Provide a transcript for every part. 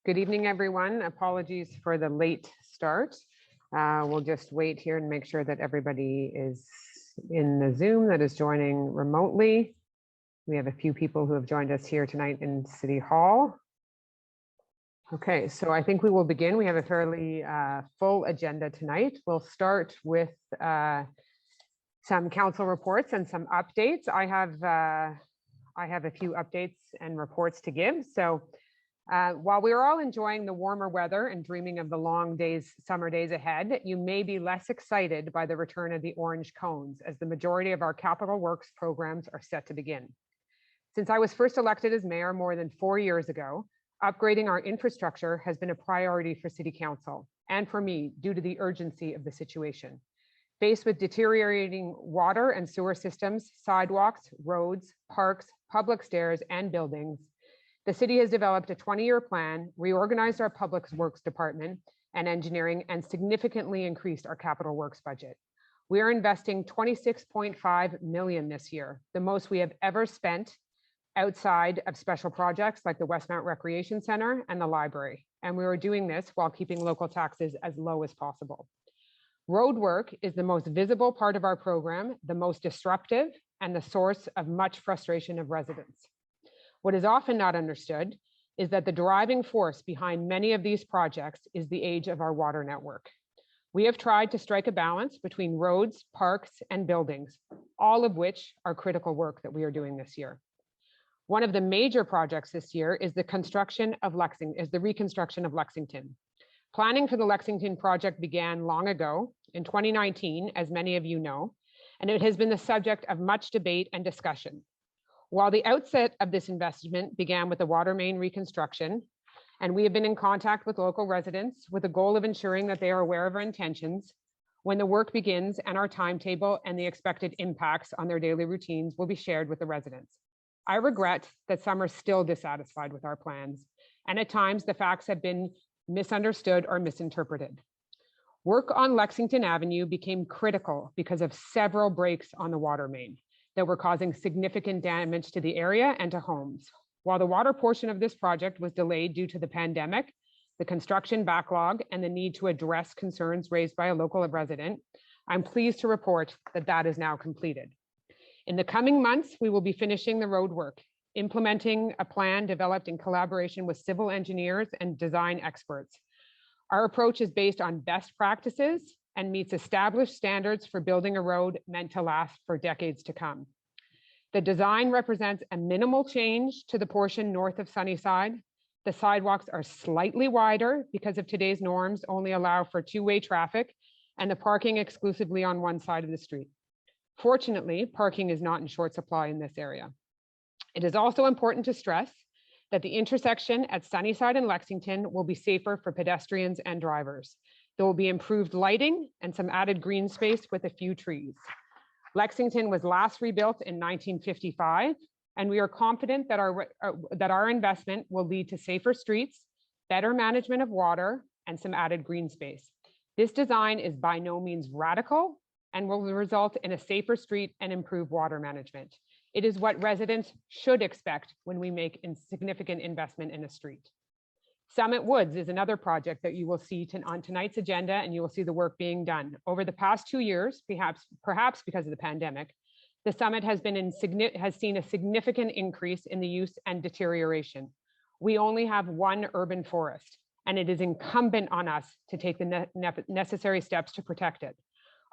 Good evening, everyone. Apologies for the late start. We'll just wait here and make sure that everybody is in the Zoom that is joining remotely. We have a few people who have joined us here tonight in City Hall. Okay, so I think we will begin. We have a fairly full agenda tonight. We'll start with some council reports and some updates. I have a few updates and reports to give. So while we are all enjoying the warmer weather and dreaming of the long summer days ahead, you may be less excited by the return of the orange cones, as the majority of our capital works programs are set to begin. Since I was first elected as mayor more than 4 years ago, upgrading our infrastructure has been a priority for City Council and for me due to the urgency of the situation. Faced with deteriorating water and sewer systems, sidewalks, roads, parks, public stairs, and buildings, the city has developed a 20-year plan, reorganized our public works department and engineering, and significantly increased our capital works budget. We are investing $26.5 million this year, the most we have ever spent outside of special projects like the Westmount Recreation Center and the library. And we are doing this while keeping local taxes as low as possible. Road work is the most visible part of our program, the most disruptive, and the source of much frustration of residents. What is often not understood is that the driving force behind many of these projects is the age of our water network. We have tried to strike a balance between roads, parks, and buildings, all of which are critical work that we are doing this year. One of the major projects this year is the reconstruction of Lexington. Planning for the Lexington project began long ago, in 2019, as many of you know, and it has been the subject of much debate and discussion. While the outset of this investment began with the water main reconstruction, and we have been in contact with local residents with the goal of ensuring that they are aware of our intentions, when the work begins and our timetable and the expected impacts on their daily routines will be shared with the residents. I regret that some are still dissatisfied with our plans, and at times the facts have been misunderstood or misinterpreted. Work on Lexington Avenue became critical because of several breaks on the water main that were causing significant damage to the area and to homes. While the water portion of this project was delayed due to the pandemic, the construction backlog, and the need to address concerns raised by a local resident, I'm pleased to report that that is now completed. In the coming months, we will be finishing the road work, implementing a plan developed in collaboration with civil engineers and design experts. Our approach is based on best practices and meets established standards for building a road meant to last for decades to come. The design represents a minimal change to the portion north of Sunnyside. The sidewalks are slightly wider because of today's norms only allow for two-way traffic and the parking exclusively on one side of the street. Fortunately, parking is not in short supply in this area. It is also important to stress that the intersection at Sunnyside and Lexington will be safer for pedestrians and drivers. There will be improved lighting and some added green space with a few trees. Lexington was last rebuilt in 1955, and we are confident that our investment will lead to safer streets, better management of water, and some added green space. This design is by no means radical and will result in a safer street and improved water management. It is what residents should expect when we make a significant investment in a street. Summit Woods is another project that you will see on tonight's agenda, and you will see the work being done. Over the past 2 years, perhaps because of the pandemic, the summit has seen a significant increase in the use and deterioration. We only have one urban forest, and it is incumbent on us to take the necessary steps to protect it.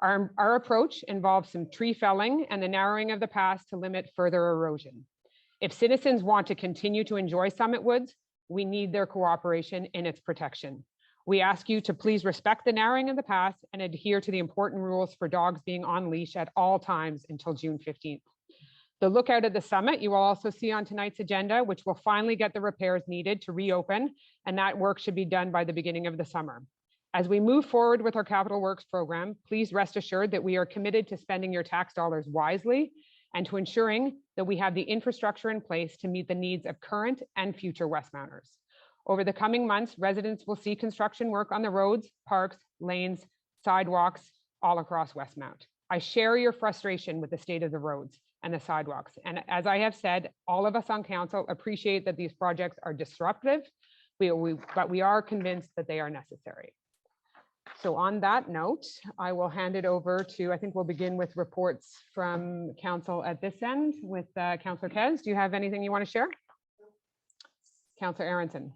Our approach involves some tree felling and the narrowing of the paths to limit further erosion. If citizens want to continue to enjoy Summit Woods, we need their cooperation in its protection. We ask you to please respect the narrowing of the path and adhere to the important rules for dogs being on leash at all times until June 15th. The lookout at the summit you will also see on tonight's agenda, which will finally get the repairs needed to reopen, and that work should be done by the beginning of the summer. As we move forward with our capital works program, please rest assured that we are committed to spending your tax dollars wisely and to ensuring that we have the infrastructure in place to meet the needs of current and future Westmounters. Over the coming months, residents will see construction work on the roads, parks, lanes, sidewalks, all across Westmount. I share your frustration with the state of the roads and the sidewalks. And as I have said, all of us on council appreciate that these projects are disruptive but we are convinced that they are necessary. So on that note, I will hand it over to, I think we'll begin with reports from council at this end with Councillor Kez. Do you have anything you want to share? Councillor Aronson.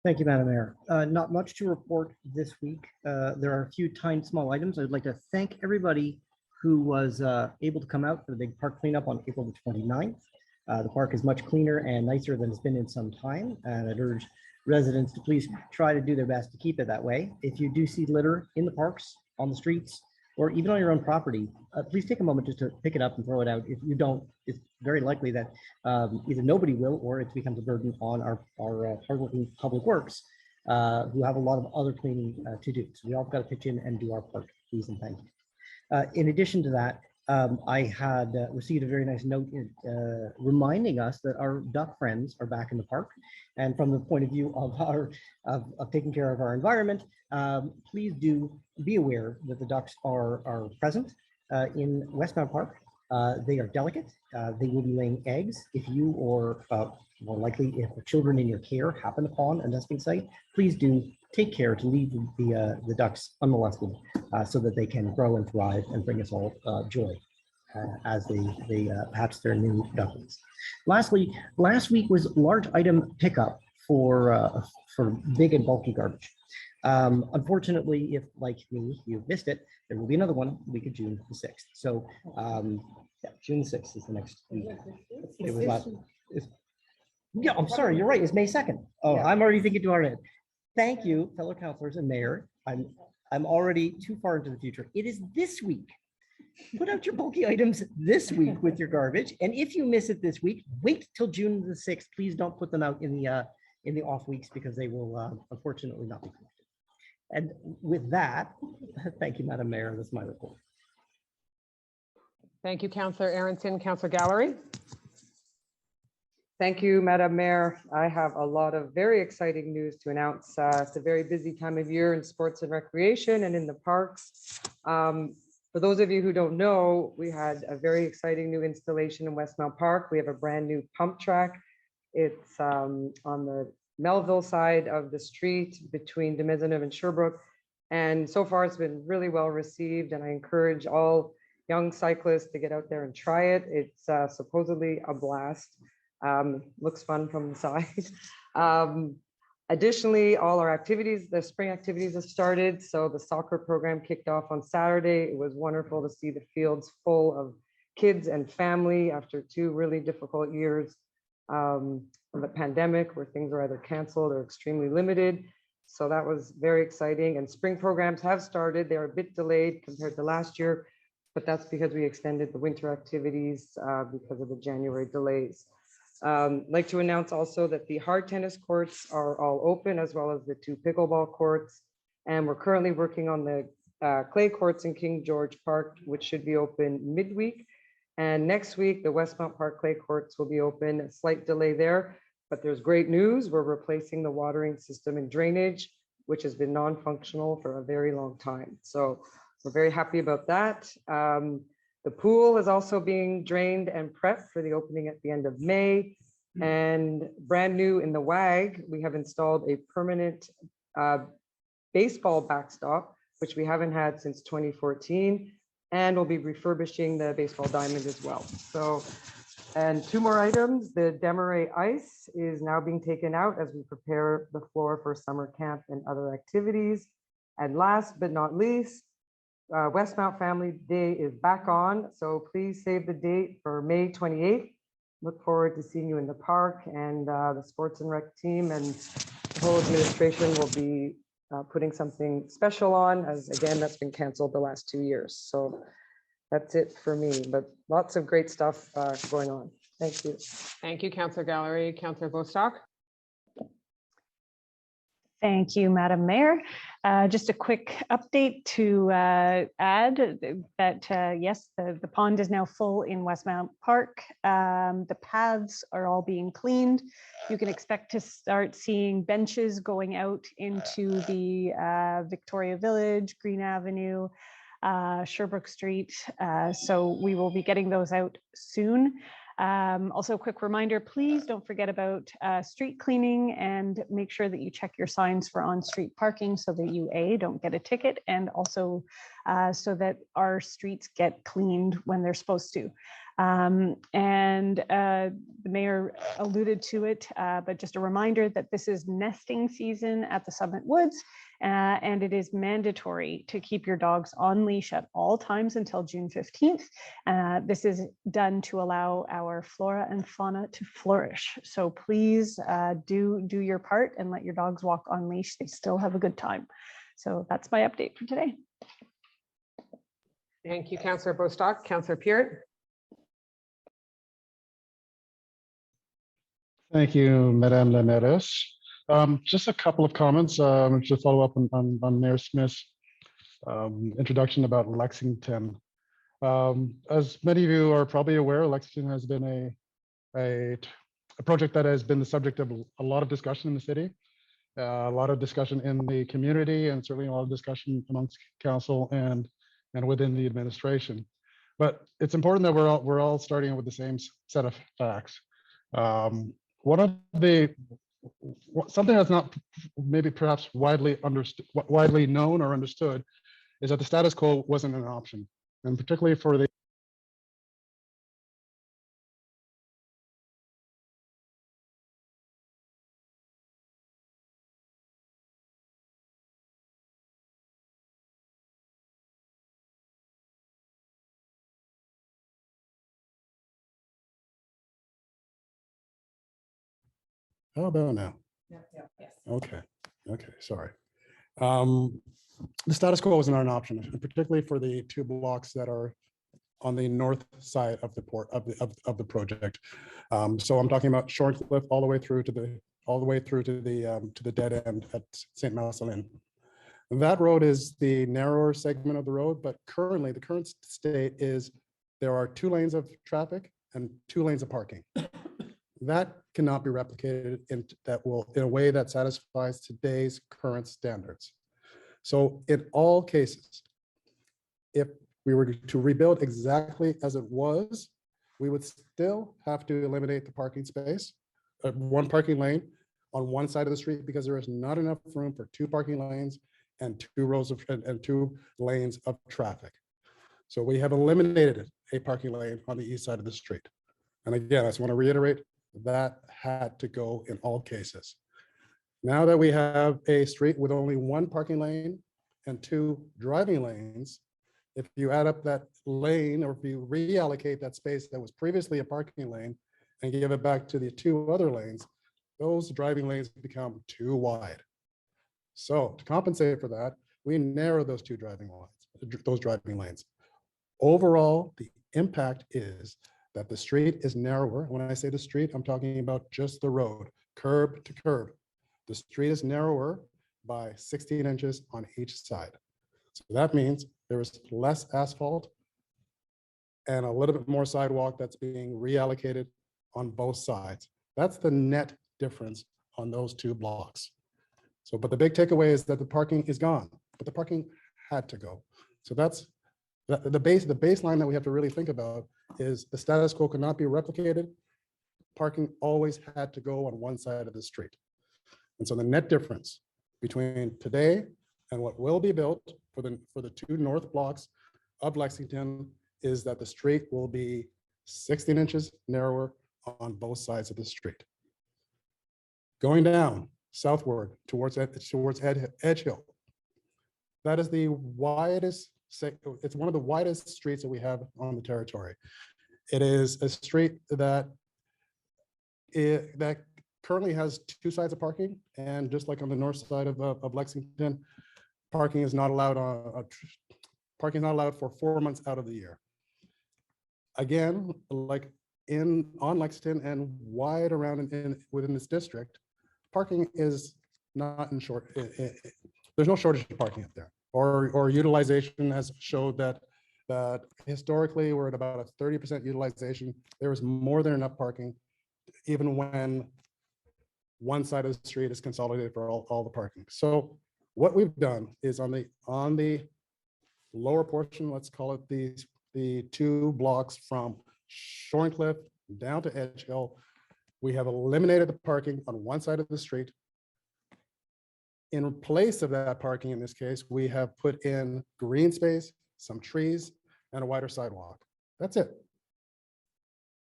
Thank you, Madam Mayor. Not much to report this week. There are a few tiny small items. I would like to thank everybody who was able to come out for the big park cleanup on April the 29th. The park is much cleaner and nicer than it's been in some time, and I'd urge residents to please try to do their best to keep it that way. If you do see litter in the parks, on the streets, or even on your own property, please take a moment just to pick it up and throw it out. If you don't, it's very likely that either nobody will, or it becomes a burden on our hardworking public works, who have a lot of other cleaning to do. So we all got to pitch in and do our part, please and thank you. In addition to that, I had received a very nice note reminding us that our duck friends are back in the park. And from the point of view of of taking care of our environment, please do be aware that the ducks are present in Westmount Park. They are delicate. They will be laying eggs. If you or more likely if the children in your care happen upon a nesting site, please do take care to leave the ducks unmolested so that they can grow and thrive and bring us all joy as they hatch their new ducklings. Lastly, last week was large item pickup for big and bulky garbage. Unfortunately, if like me, you've missed it, there will be another one week of June the 6th. So yeah, June 6th is the next week. It was not. Yeah, I'm sorry, you're right. It's May 2nd. Oh, yeah. I'm already thinking too hard ahead. Thank you, fellow councillors and mayor. I'm already too far into the future. It is this week. Put out your bulky items this week with your garbage. And if you miss it this week, wait till June the 6th. Please don't put them out in the off weeks because they will unfortunately not be collected. And with that, thank you, Madam Mayor. That's my report. Thank you, Councillor Aronson. Councillor Gallery. Thank you, Madam Mayor. I have a lot of very exciting news to announce. It's a very busy time of year in sports and recreation and in the parks. For those of you who don't know, we had a very exciting new installation in Westmount Park. We have a brand new pump track. It's on the Melville side of the street between de Maisonneuve and Sherbrooke. And so far it's been really well received, and I encourage all young cyclists to get out there and try it. It's supposedly a blast. Looks fun from the side. Additionally, all our activities, the spring activities have started. So the soccer program kicked off on Saturday. It was wonderful to see the fields full of kids and family after 2 really difficult years of the pandemic, where things were either canceled or extremely limited. So that was very exciting. And spring programs have started. They're a bit delayed compared to last year, but that's because we extended the winter activities because of the January delays. Like to announce also that the hard tennis courts are all open, as well as the 2 pickleball courts. And we're currently working on the clay courts in King George Park, which should be open midweek. And next week, the Westmount Park clay courts will be open. A slight delay there, but there's great news. We're replacing the watering system and drainage, which has been non-functional for a very long time. So we're very happy about that. The pool is also being drained and prepped for the opening at the end of May. And brand new in the WAG, we have installed a permanent baseball backstop, which we haven't had since 2014. And we'll be refurbishing the baseball diamond as well. So, and 2 more items. The Desmarais ice is now being taken out as we prepare the floor for summer camp and other activities. And last but not least, Westmount Family Day is back on, so please save the date for May 28th. Look forward to seeing you in the park, and the sports and rec team and the whole administration will be putting something special on, as again, that's been canceled the last 2 years. So that's it for me, but lots of great stuff going on. Thank you. Thank you, Councillor Gallery. Councillor Bostock. Thank you, Madam Mayor. Just a quick update to add that, yes, the pond is now full in Westmount Park. The paths are all being cleaned. You can expect to start seeing benches going out into the Victoria Village, Green Avenue, Sherbrooke Street. So we will be getting those out soon. Also, a quick reminder, please don't forget about street cleaning and make sure that you check your signs for on-street parking so that you, don't get a ticket, and also so that our streets get cleaned when they're supposed to. The mayor alluded to it, but just a reminder that this is nesting season at the Summit Woods, and it is mandatory to keep your dogs on leash at all times until June 15th. This is done to allow our flora and fauna to flourish. So please do your part and let your dogs walk on leash. They still have a good time. So that's my update for today. Thank you, Councillor Bostock. Councillor Peart. Thank you, Madame la Mairesse. Just a couple of comments to follow up on Mayor Smith's introduction about Lexington. As many of you are probably aware, Lexington has been a project that has been the subject of a lot of discussion in the city, a lot of discussion in the community, and certainly a lot of discussion amongst council and within the administration. But it's important that we're all starting with the same set of facts. One of something that's not maybe perhaps widely known or understood is that the status quo wasn't an option, and particularly for the How about now? Yes. Okay, sorry. The status quo was not an option, and particularly for the two blocks that are on the north side of the port of the project. So I'm talking about Shorncliffe all the way through to the dead end at St. Marcelin. That road is the narrower segment of the road, but currently the current state is there are 2 lanes of traffic and 2 lanes of parking. That cannot be replicated in a way that satisfies today's current standards. So in all cases, if we were to rebuild exactly as it was, we would still have to eliminate the parking space, 1 parking lane on one side of the street, because there is not enough room for 2 parking lanes and 2 lanes of traffic. So we have eliminated a parking lane on the east side of the street. And again, I just want to reiterate, that had to go in all cases. Now that we have a street with only 1 parking lane and 2 driving lanes, if you add up that lane, or if you reallocate that space that was previously a parking lane and give it back to the 2 other lanes, those driving lanes become too wide. So to compensate for that, we narrow those driving lanes. Overall, the impact is that the street is narrower. When I say the street, I'm talking about just the road, curb to curb. The street is narrower by 16 inches on each side. So that means there is less asphalt and a little bit more sidewalk that's being reallocated on both sides. That's the net difference on those 2 blocks. So, but the big takeaway is that the parking is gone, but the parking had to go. So that's the baseline that we have to really think about is the status quo cannot be replicated. Parking always had to go on one side of the street. And so the net difference between today and what will be built for the 2 north blocks of Lexington is that the street will be 16 inches narrower on both sides of the street. Going down southward towards Edge Hill, that is the widest, it's one of the widest streets that we have on the territory. It is a street that currently has 2 sides of parking, and just like on the north side of Lexington, parking is not allowed for 4 months out of the year. Again, like on Lexington and wide around within this district, parking is not in short. There's no shortage of parking up there, or utilization has showed that historically we're at about a 30% utilization. There is more than enough parking, even when one side of the street is consolidated for all the parking. So what we've done is on the lower portion, let's call it the 2 blocks from Shorncliffe down to Edge Hill, we have eliminated the parking on one side of the street. In place of that parking, in this case, we have put in green space, some trees, and a wider sidewalk. That's it.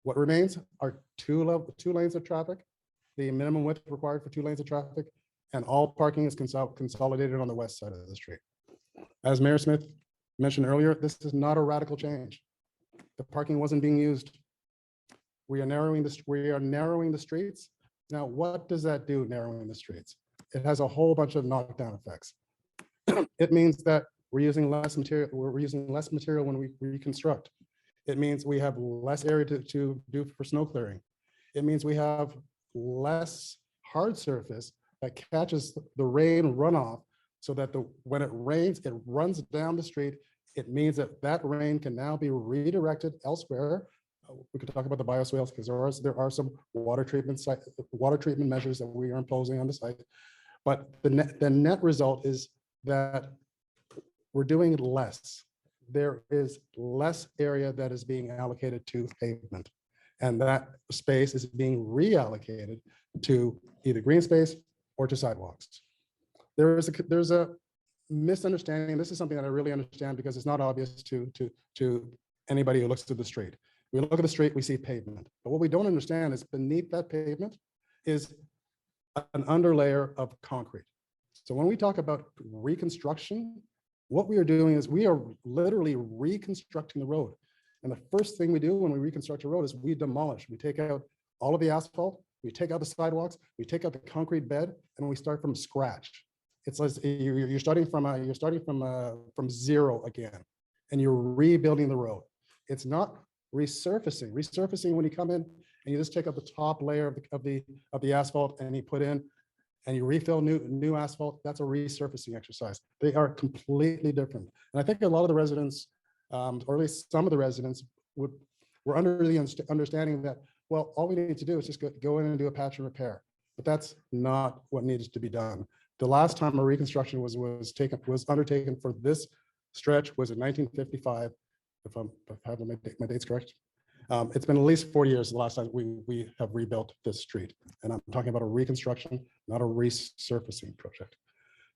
What remains are two lanes of traffic, the minimum width required for 2 lanes of traffic, and all parking is consolidated on the west side of the street. As Mayor Smith mentioned earlier, this is not a radical change. The parking wasn't being used. We are narrowing the streets. Now, what does that do, narrowing the streets? It has a whole bunch of knockdown effects. It means that we're using less material. We're using less material when we reconstruct. It means we have less area to do for snow clearing. It means we have less hard surface that catches the rain runoff, so that when it rains, it runs down the street. It means that rain can now be redirected elsewhere. We could talk about the bioswales, because there are some water treatment measures that we are imposing on the site. But the net result is that we're doing less. There is less area that is being allocated to pavement, and that space is being reallocated to either green space or to sidewalks. There's a misunderstanding. This is something that I really understand, because it's not obvious to anybody who looks at the street. We look at the street, we see pavement, but what we don't understand is beneath that pavement is an underlayer of concrete. So when we talk about reconstruction, what we are doing is we are literally reconstructing the road. And the first thing we do when we reconstruct a road is we demolish. We take out all of the asphalt, we take out the sidewalks, we take out the concrete bed, and we start from scratch. It's like you're starting from zero again, and you're rebuilding the road. It's not resurfacing. Resurfacing, when you come in and you just take out the top layer of the asphalt and you put in and you refill new asphalt, that's a resurfacing exercise. They are completely different. And I think a lot of the residents, or at least some of the residents, were under the understanding that, well, all we need to do is just go in and do a patch and repair. But that's not what needs to be done. The last time a reconstruction was undertaken for this stretch was in 1955, if I have my dates correct. It's been at least 40 years the last time we have rebuilt this street. And I'm talking about a reconstruction, not a resurfacing project.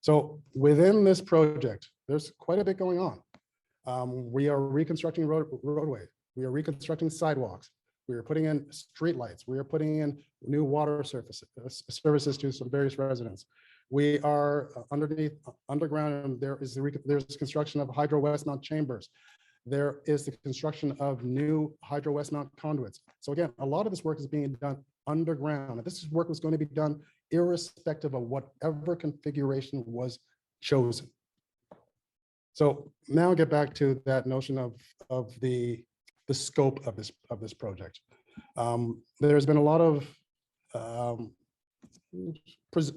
So within this project, there's quite a bit going on. We are reconstructing roadway. We are reconstructing sidewalks. We are putting in streetlights. We are putting in new water services to some various residents. We are underground, and there's construction of hydro westmount chambers. There is the construction of new hydro westmount conduits. So again, a lot of this work is being done underground. And this work was going to be done irrespective of whatever configuration was chosen. So now get back to that notion of the scope of this project. There's been a lot of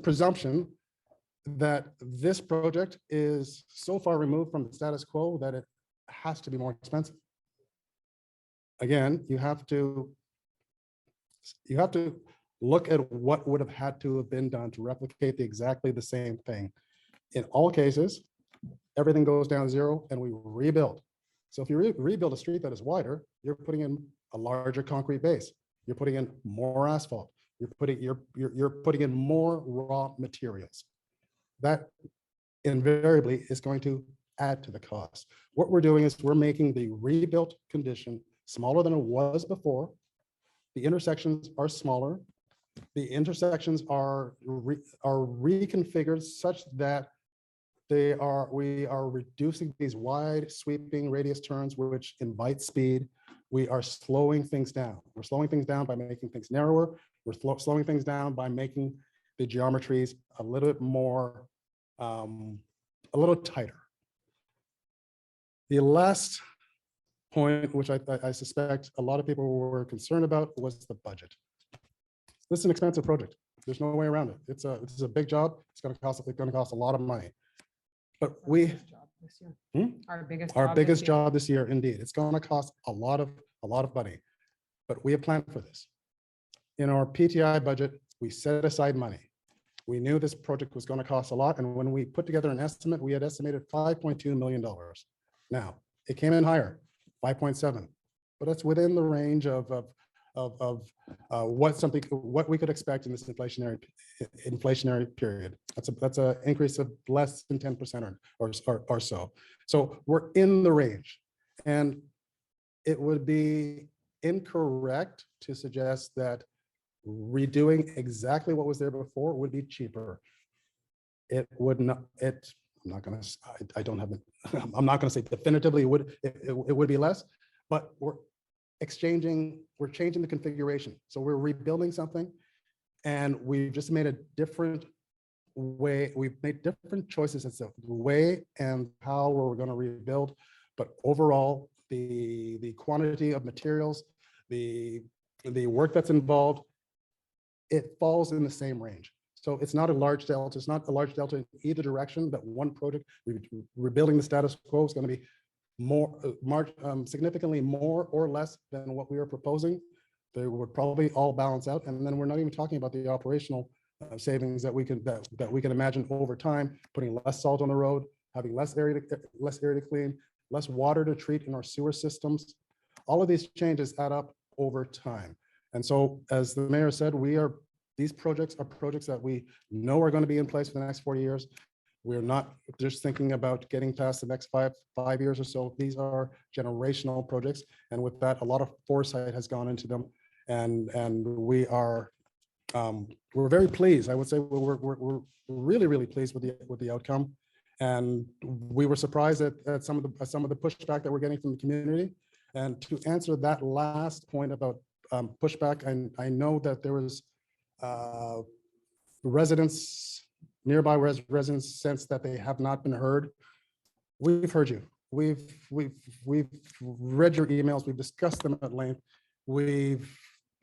presumption that this project is so far removed from the status quo that it has to be more expensive. Again, you have to look at what would have had to have been done to replicate exactly the same thing. In all cases, everything goes down zero and we rebuild. So if you rebuild a street that is wider, you're putting in a larger concrete base. You're putting in more asphalt. You're putting in more raw materials. That invariably is going to add to the cost. What we're doing is we're making the rebuilt condition smaller than it was before. The intersections are smaller. The intersections are reconfigured such that we are reducing these wide sweeping radius turns, which invite speed. We are slowing things down. We're slowing things down by making things narrower. We're slowing things down by making the geometries a little bit more, a little tighter. The last point, which I suspect a lot of people were concerned about, was the budget. This is an expensive project. There's no way around it. It's a big job. It's going to cost a lot of money. But our biggest job this year, indeed. It's going to cost a lot of money. But we have planned for this. In our PTI budget, we set aside money. We knew this project was going to cost a lot, and when we put together an estimate, we had estimated $5.2 million. Now, it came in higher, 5.7, but that's within the range of what we could expect in this inflationary period. That's a increase of less than 10% or so. So we're in the range, and it would be incorrect to suggest that redoing exactly what was there before would be cheaper. It would not. I'm not going to. I don't have. I'm not going to say definitively it would be less, but we're changing the configuration. So we're rebuilding something, and we've just made a different way. We've made different choices as to the way and how we're going to rebuild. But overall, the quantity of materials, the work that's involved, it falls in the same range. So it's not a large delta. It's not a large delta in either direction. That one project, rebuilding the status quo, is going to be significantly more or less than what we are proposing. They would probably all balance out, and then we're not even talking about the operational savings that we can imagine over time, putting less salt on the road, having less area to clean, less water to treat in our sewer systems. All of these changes add up over time. And so, as the mayor said, these projects are projects that we know are going to be in place for the next 4 years. We're not just thinking about getting past the next five years or so. These are generational projects. And with that, a lot of foresight has gone into them. And we're very pleased. I would say we're really, really pleased with the outcome. And we were surprised at some of the pushback that we're getting from the community. And to answer that last point about pushback, I know that there was nearby residents sense that they have not been heard. We've heard you. We've read your emails. We've discussed them at length. We've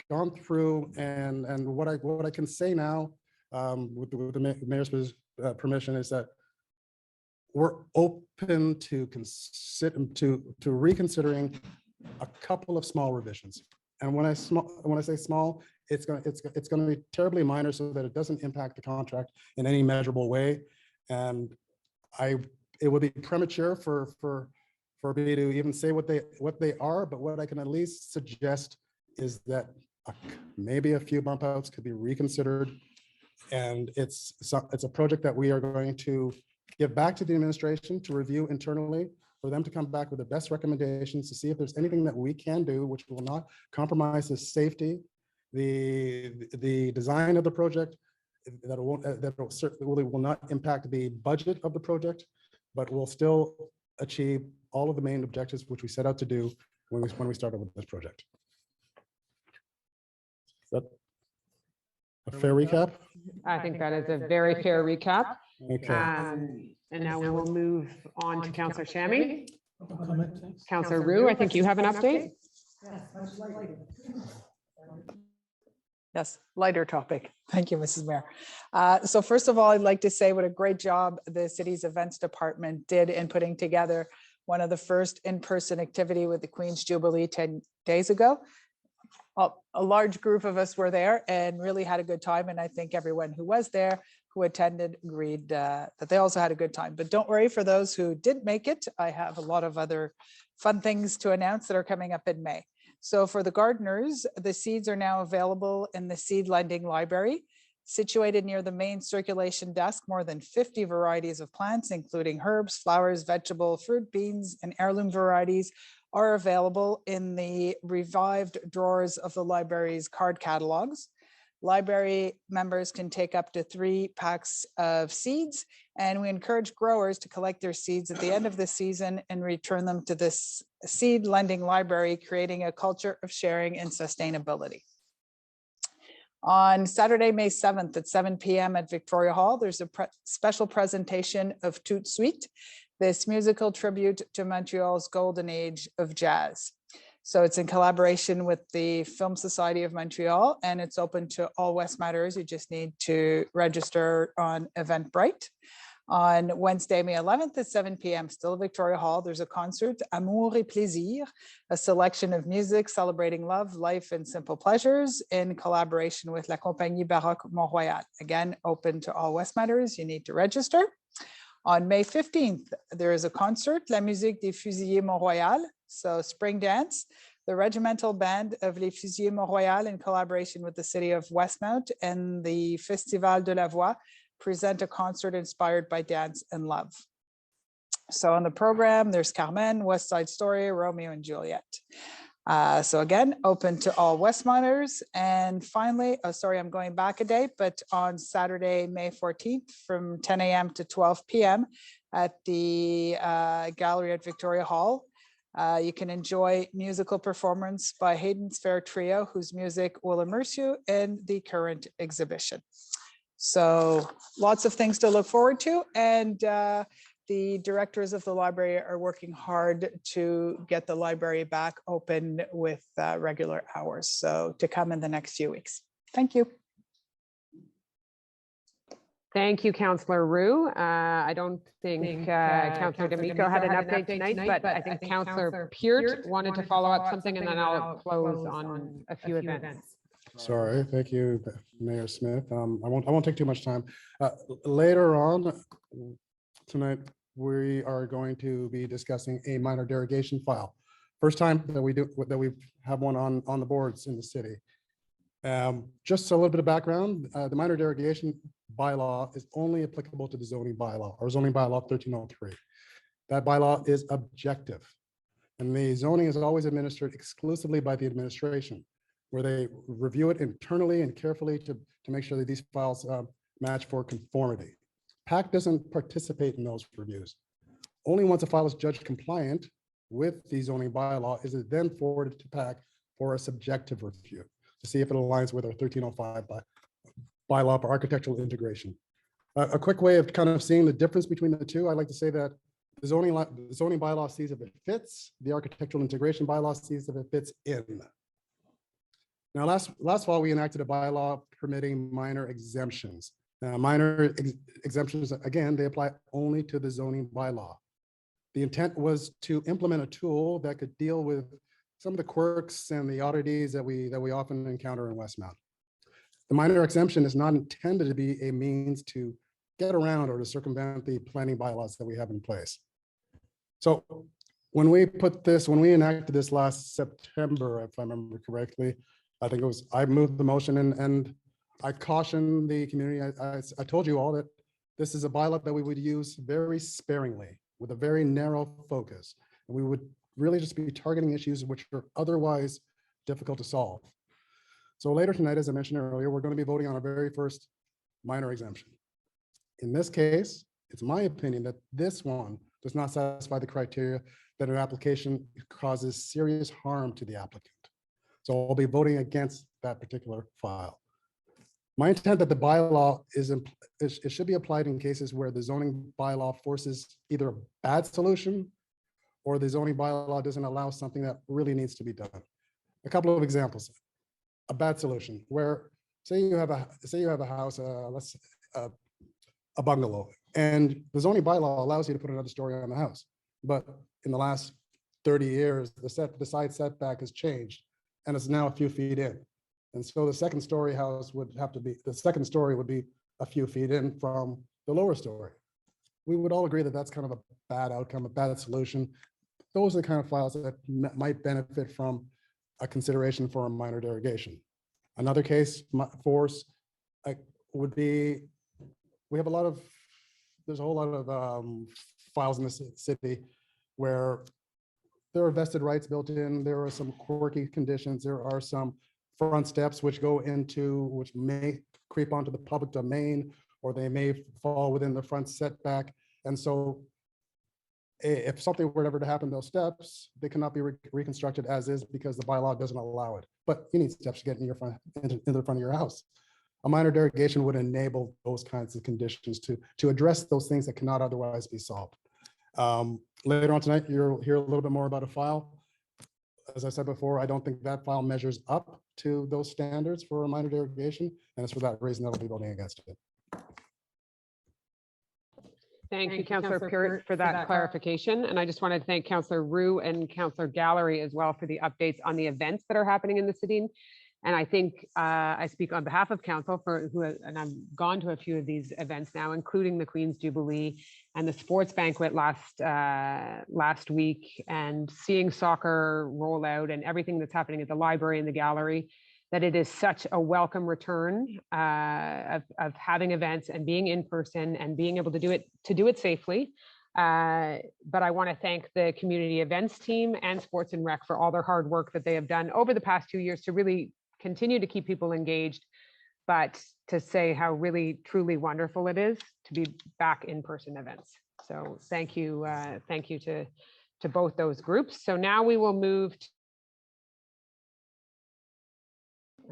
gone through, and what I can say now, with the mayor's permission, is that we're open to reconsidering a couple of small revisions. And when I say small, it's going to be terribly minor, so that it doesn't impact the contract in any measurable way. And it would be premature for me to even say what they are. But what I can at least suggest is that maybe a few bump outs could be reconsidered. And it's a project that we are going to give back to the administration to review internally, for them to come back with the best recommendations to see if there's anything that we can do which will not compromise the safety, the design of the project, that certainly will not impact the budget of the project, but will still achieve all of the main objectives which we set out to do when we started with this project. Is that a fair recap? I think that is a very fair recap. Okay. And now we will move on to Councillor Shammy. Councillor Roux, I think you have an update. Yes, lighter topic. Thank you, Mrs. Mayor. So first of all, I'd like to say what a great job the city's events department did in putting together one of the first in-person activity with the Queen's Jubilee 10 days ago. A large group of us were there and really had a good time. And I think everyone who was there, who attended, agreed that they also had a good time. But don't worry, for those who did make it, I have a lot of other fun things to announce that are coming up in May. So for the gardeners, the seeds are now available in the seed lending library. Situated near the main circulation desk, more than 50 varieties of plants, including herbs, flowers, vegetable, fruit, beans, and heirloom varieties, are available in the revived drawers of the library's card catalogs. Library members can take up to 3 packs of seeds, and we encourage growers to collect their seeds at the end of the season and return them to this seed lending library, creating a culture of sharing and sustainability. On Saturday, May 7th at 7 p.m. at Victoria Hall, there's a special presentation of Tout Suite, this musical tribute to Montreal's golden age of jazz. So it's in collaboration with the Film Society of Montreal, and it's open to all Westmatters. You just need to register on Eventbrite. On Wednesday, May 11th at 7 p.m., still at Victoria Hall, there's a concert, Amour et Plaisir, a selection of music celebrating love, life, and simple pleasures in collaboration with La Compagnie Baroque Mont-Royal. Again, open to all Westmatters. You need to register. On May 15th, there is a concert, La Musique des Fusiliers Mont-Royal, so spring dance. The Regimental Band of Les Fusiliers Mont-Royal, in collaboration with the city of Westmount and the Festival de la Voix, present a concert inspired by dance and love. So on the program, there's Carmen, West Side Story, Romeo and Juliet. So again, open to all Westmonters. And finally, sorry, I'm going back a day, but on Saturday, May 14th from 10 a.m. to 12 p.m. at the gallery at Victoria Hall, you can enjoy musical performance by Hayden's Fair Trio, whose music will immerse you in the current exhibition. So lots of things to look forward to. And the directors of the library are working hard to get the library back open with regular hours. So to come in the next few weeks. Thank you. Thank you, Councillor Roux. I don't think Councillor D'Amico had an update tonight, but I think Councillor Peart wanted to follow up something, and then I'll close on a few events. Sorry, thank you, Mayor Smith. I won't take too much time. Later on tonight, we are going to be discussing a minor derogation file. First time that we have one on the boards in the city. Just a little bit of background, the minor derogation bylaw is only applicable to the zoning bylaw or zoning bylaw 1303. That bylaw is objective, and the zoning is always administered exclusively by the administration, where they review it internally and carefully to make sure that these files match for conformity. PAC doesn't participate in those reviews. Only once a file is judged compliant with the zoning bylaw is it then forwarded to PAC for a subjective review to see if it aligns with our 1305 bylaw for architectural integration. A quick way of kind of seeing the difference between the two, I like to say that the zoning bylaw sees if it fits, the architectural integration bylaw sees if it fits in. Now, last fall, we enacted a bylaw permitting minor exemptions. Now, minor exemptions, again, they apply only to the zoning bylaw. The intent was to implement a tool that could deal with some of the quirks and the oddities that we often encounter in Westmount. The minor exemption is not intended to be a means to get around or to circumvent the planning bylaws that we have in place. So when we enacted this last September, if I remember correctly, I moved the motion and I cautioned the community. I told you all that this is a bylaw that we would use very sparingly with a very narrow focus. And we would really just be targeting issues which are otherwise difficult to solve. So later tonight, as I mentioned earlier, we're going to be voting on our very first minor exemption. In this case, it's my opinion that this one does not satisfy the criteria that an application causes serious harm to the applicant. So I'll be voting against that particular file. My intent that the bylaw it should be applied in cases where the zoning bylaw forces either a bad solution or the zoning bylaw doesn't allow something that really needs to be done. A couple of examples. A bad solution where say you have a house, a bungalow, and the zoning bylaw allows you to put another story on the house. But in the last 30 years, the side setback has changed and it's now a few feet in. And so the second story would be a few feet in from the lower story. We would all agree that that's kind of a bad outcome, a bad solution. Those are the kind of files that might benefit from a consideration for a minor derogation. Another case would be, there's a whole lot of files in the city where there are vested rights built in, there are some quirky conditions, there are some front steps which may creep onto the public domain, or they may fall within the front setback. And so if something were ever to happen to those steps, they cannot be reconstructed as is because the bylaw doesn't allow it. But you need steps to get into the front of your house. A minor derogation would enable those kinds of conditions to address those things that cannot otherwise be solved. Later on tonight, you'll hear a little bit more about a file. As I said before, I don't think that file measures up to those standards for a minor derogation, and it's for that reason that I'll be voting against it. Thank you, Councillor Peart, for that clarification. And I just wanted to thank Councillor Roux and Councillor Gallery as well for the updates on the events that are happening in the city. And I think I speak on behalf of council and I've gone to a few of these events now, including the Queen's Jubilee and the sports banquet last week, and seeing soccer roll out and everything that's happening at the library and the gallery, that it is such a welcome return of having events and being in person and being able to do it safely. But I want to thank the community events team and Sports and Rec for all their hard work that they have done over the past 2 years to really continue to keep people engaged, but to say how really, truly wonderful it is to be back in person events. So thank you to both those groups. So now we will move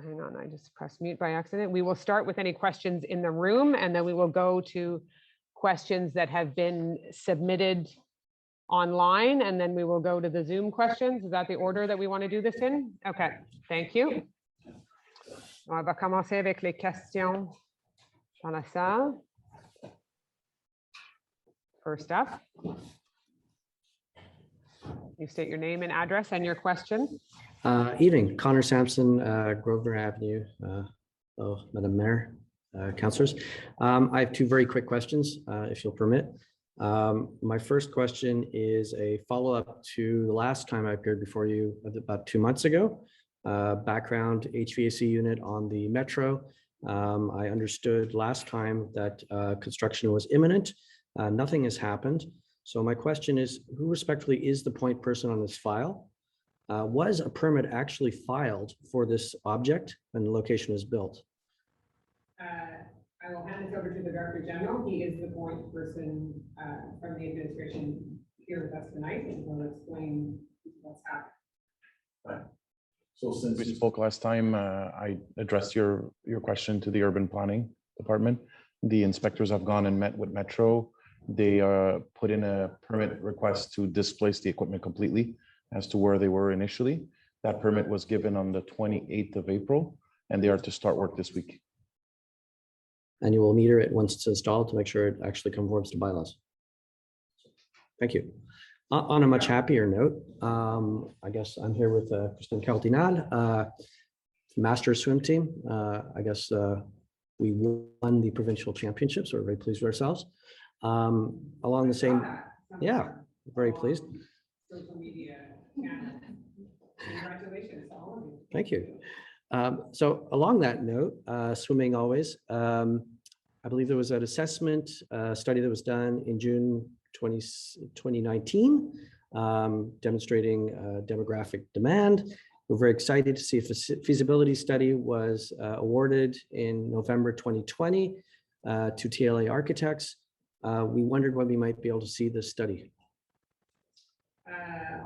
hang on, I just pressed mute by accident. We will start with any questions in the room, and then we will go to questions that have been submitted online, and then we will go to the Zoom questions. Is that the order that we want to do this in? Okay, thank you. On va commencer avec les questions dans la salle. First up, you state your name and address and your question. Evening, Connor Sampson, Grosvenor Avenue. Madam Mayor, councillors. I have two very quick questions, if you'll permit. My first question is a follow-up to the last time I appeared before you about 2 months ago. Background HVAC unit on the Metro. I understood last time that construction was imminent. Nothing has happened. So my question is, who respectfully is the point person on this file? Was a permit actually filed for this object when the location was built? I will hand this over to the Director General. He is the point person from the administration here with us tonight, and will explain what's happened. So since we spoke last time, I addressed your question to the urban planning department. The inspectors have gone and met with Metro. They put in a permit request to displace the equipment completely as to where they were initially. That permit was given on the 28th of April, and they are to start work this week. And you will meter it once it's installed to make sure it actually conforms to bylaws. Thank you. On a much happier note, I guess I'm here with Christine Cardinal, master swim team. I guess we won the provincial championships. So we're very pleased with ourselves. Along the same, yeah, very pleased. Social media. Congratulations to all of you. Thank you. So along that note, swimming always, I believe there was an assessment study that was done in June 2019, demonstrating demographic demand. We're very excited to see if a feasibility study was awarded in November 2020 to TLA Architects. We wondered when we might be able to see this study.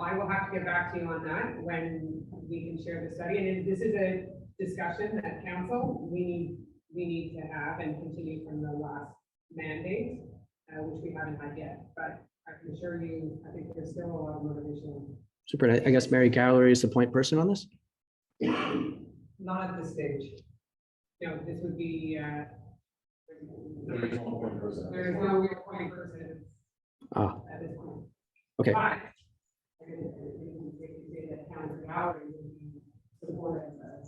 I will have to get back to you on that when we can share the study. And this is a discussion that council we need to have and continue from the last mandate, which we haven't had yet. But I can assure you, I think there's still a lot of motivation. Super. I guess Mary Gallery is the point person on this? Not at this stage. No, this would be. There is no real point person at this point. Okay. But,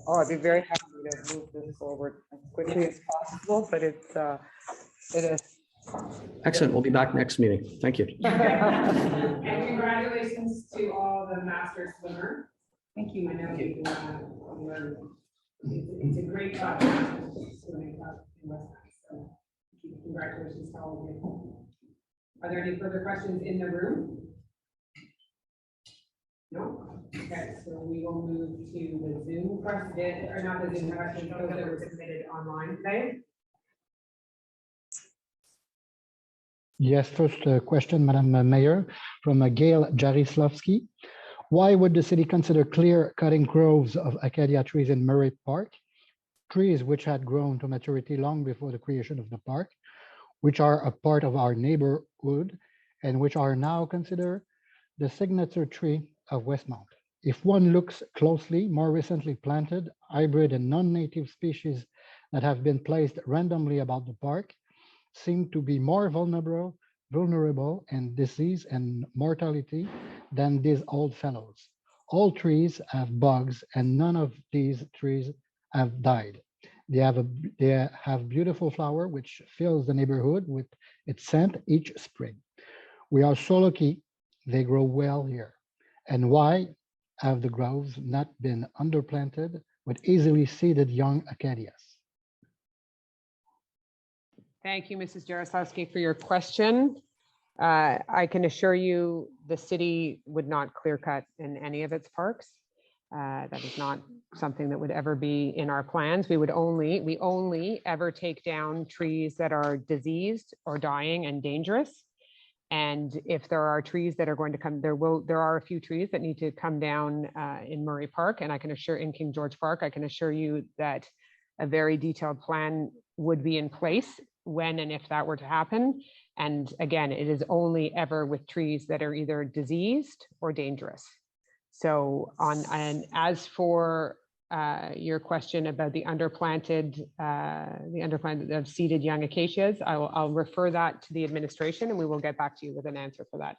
Oh, I'd be very happy to move this forward as quickly as possible, but it is. Excellent. We'll be back next meeting. Thank you. And congratulations to all the master swimmers. Thank you. I know it's a great club, swimming club in West Mass. So congratulations to all of you. Are there any further questions in the room? No? Okay, so we will move to the Zoom question, or not the Zoom questions, those that were submitted online today. Yes, first question, Madam Mayor, from Gail Jarislavsky. Why would the city consider clear-cutting groves of Acacia trees in Murray Park, trees which had grown to maturity long before the creation of the park, which are a part of our neighborhood, and which are now considered the signature tree of Westmount? If one looks closely, more recently planted, hybrid and non-native species that have been placed randomly about the park seem to be more vulnerable and disease and mortality than these old fellows. All trees have bugs, and none of these trees have died. They have beautiful flower which fills the neighborhood with its scent each spring. We are so lucky they grow well here. And why have the groves not been underplanted with easily seeded young acacias? Thank you, Mrs. Jaroslawski, for your question. I can assure you the city would not clear cut in any of its parks. That is not something that would ever be in our plans. We only ever take down trees that are diseased or dying and dangerous. And if there are trees that are going to come, there are a few trees that need to come down in Murray Park, and I can assure in King George Park, I can assure you that a very detailed plan would be in place when and if that were to happen. And again, it is only ever with trees that are either diseased or dangerous. So and as for your question about the underplanted of seeded young acacias, I'll refer that to the administration and we will get back to you with an answer for that.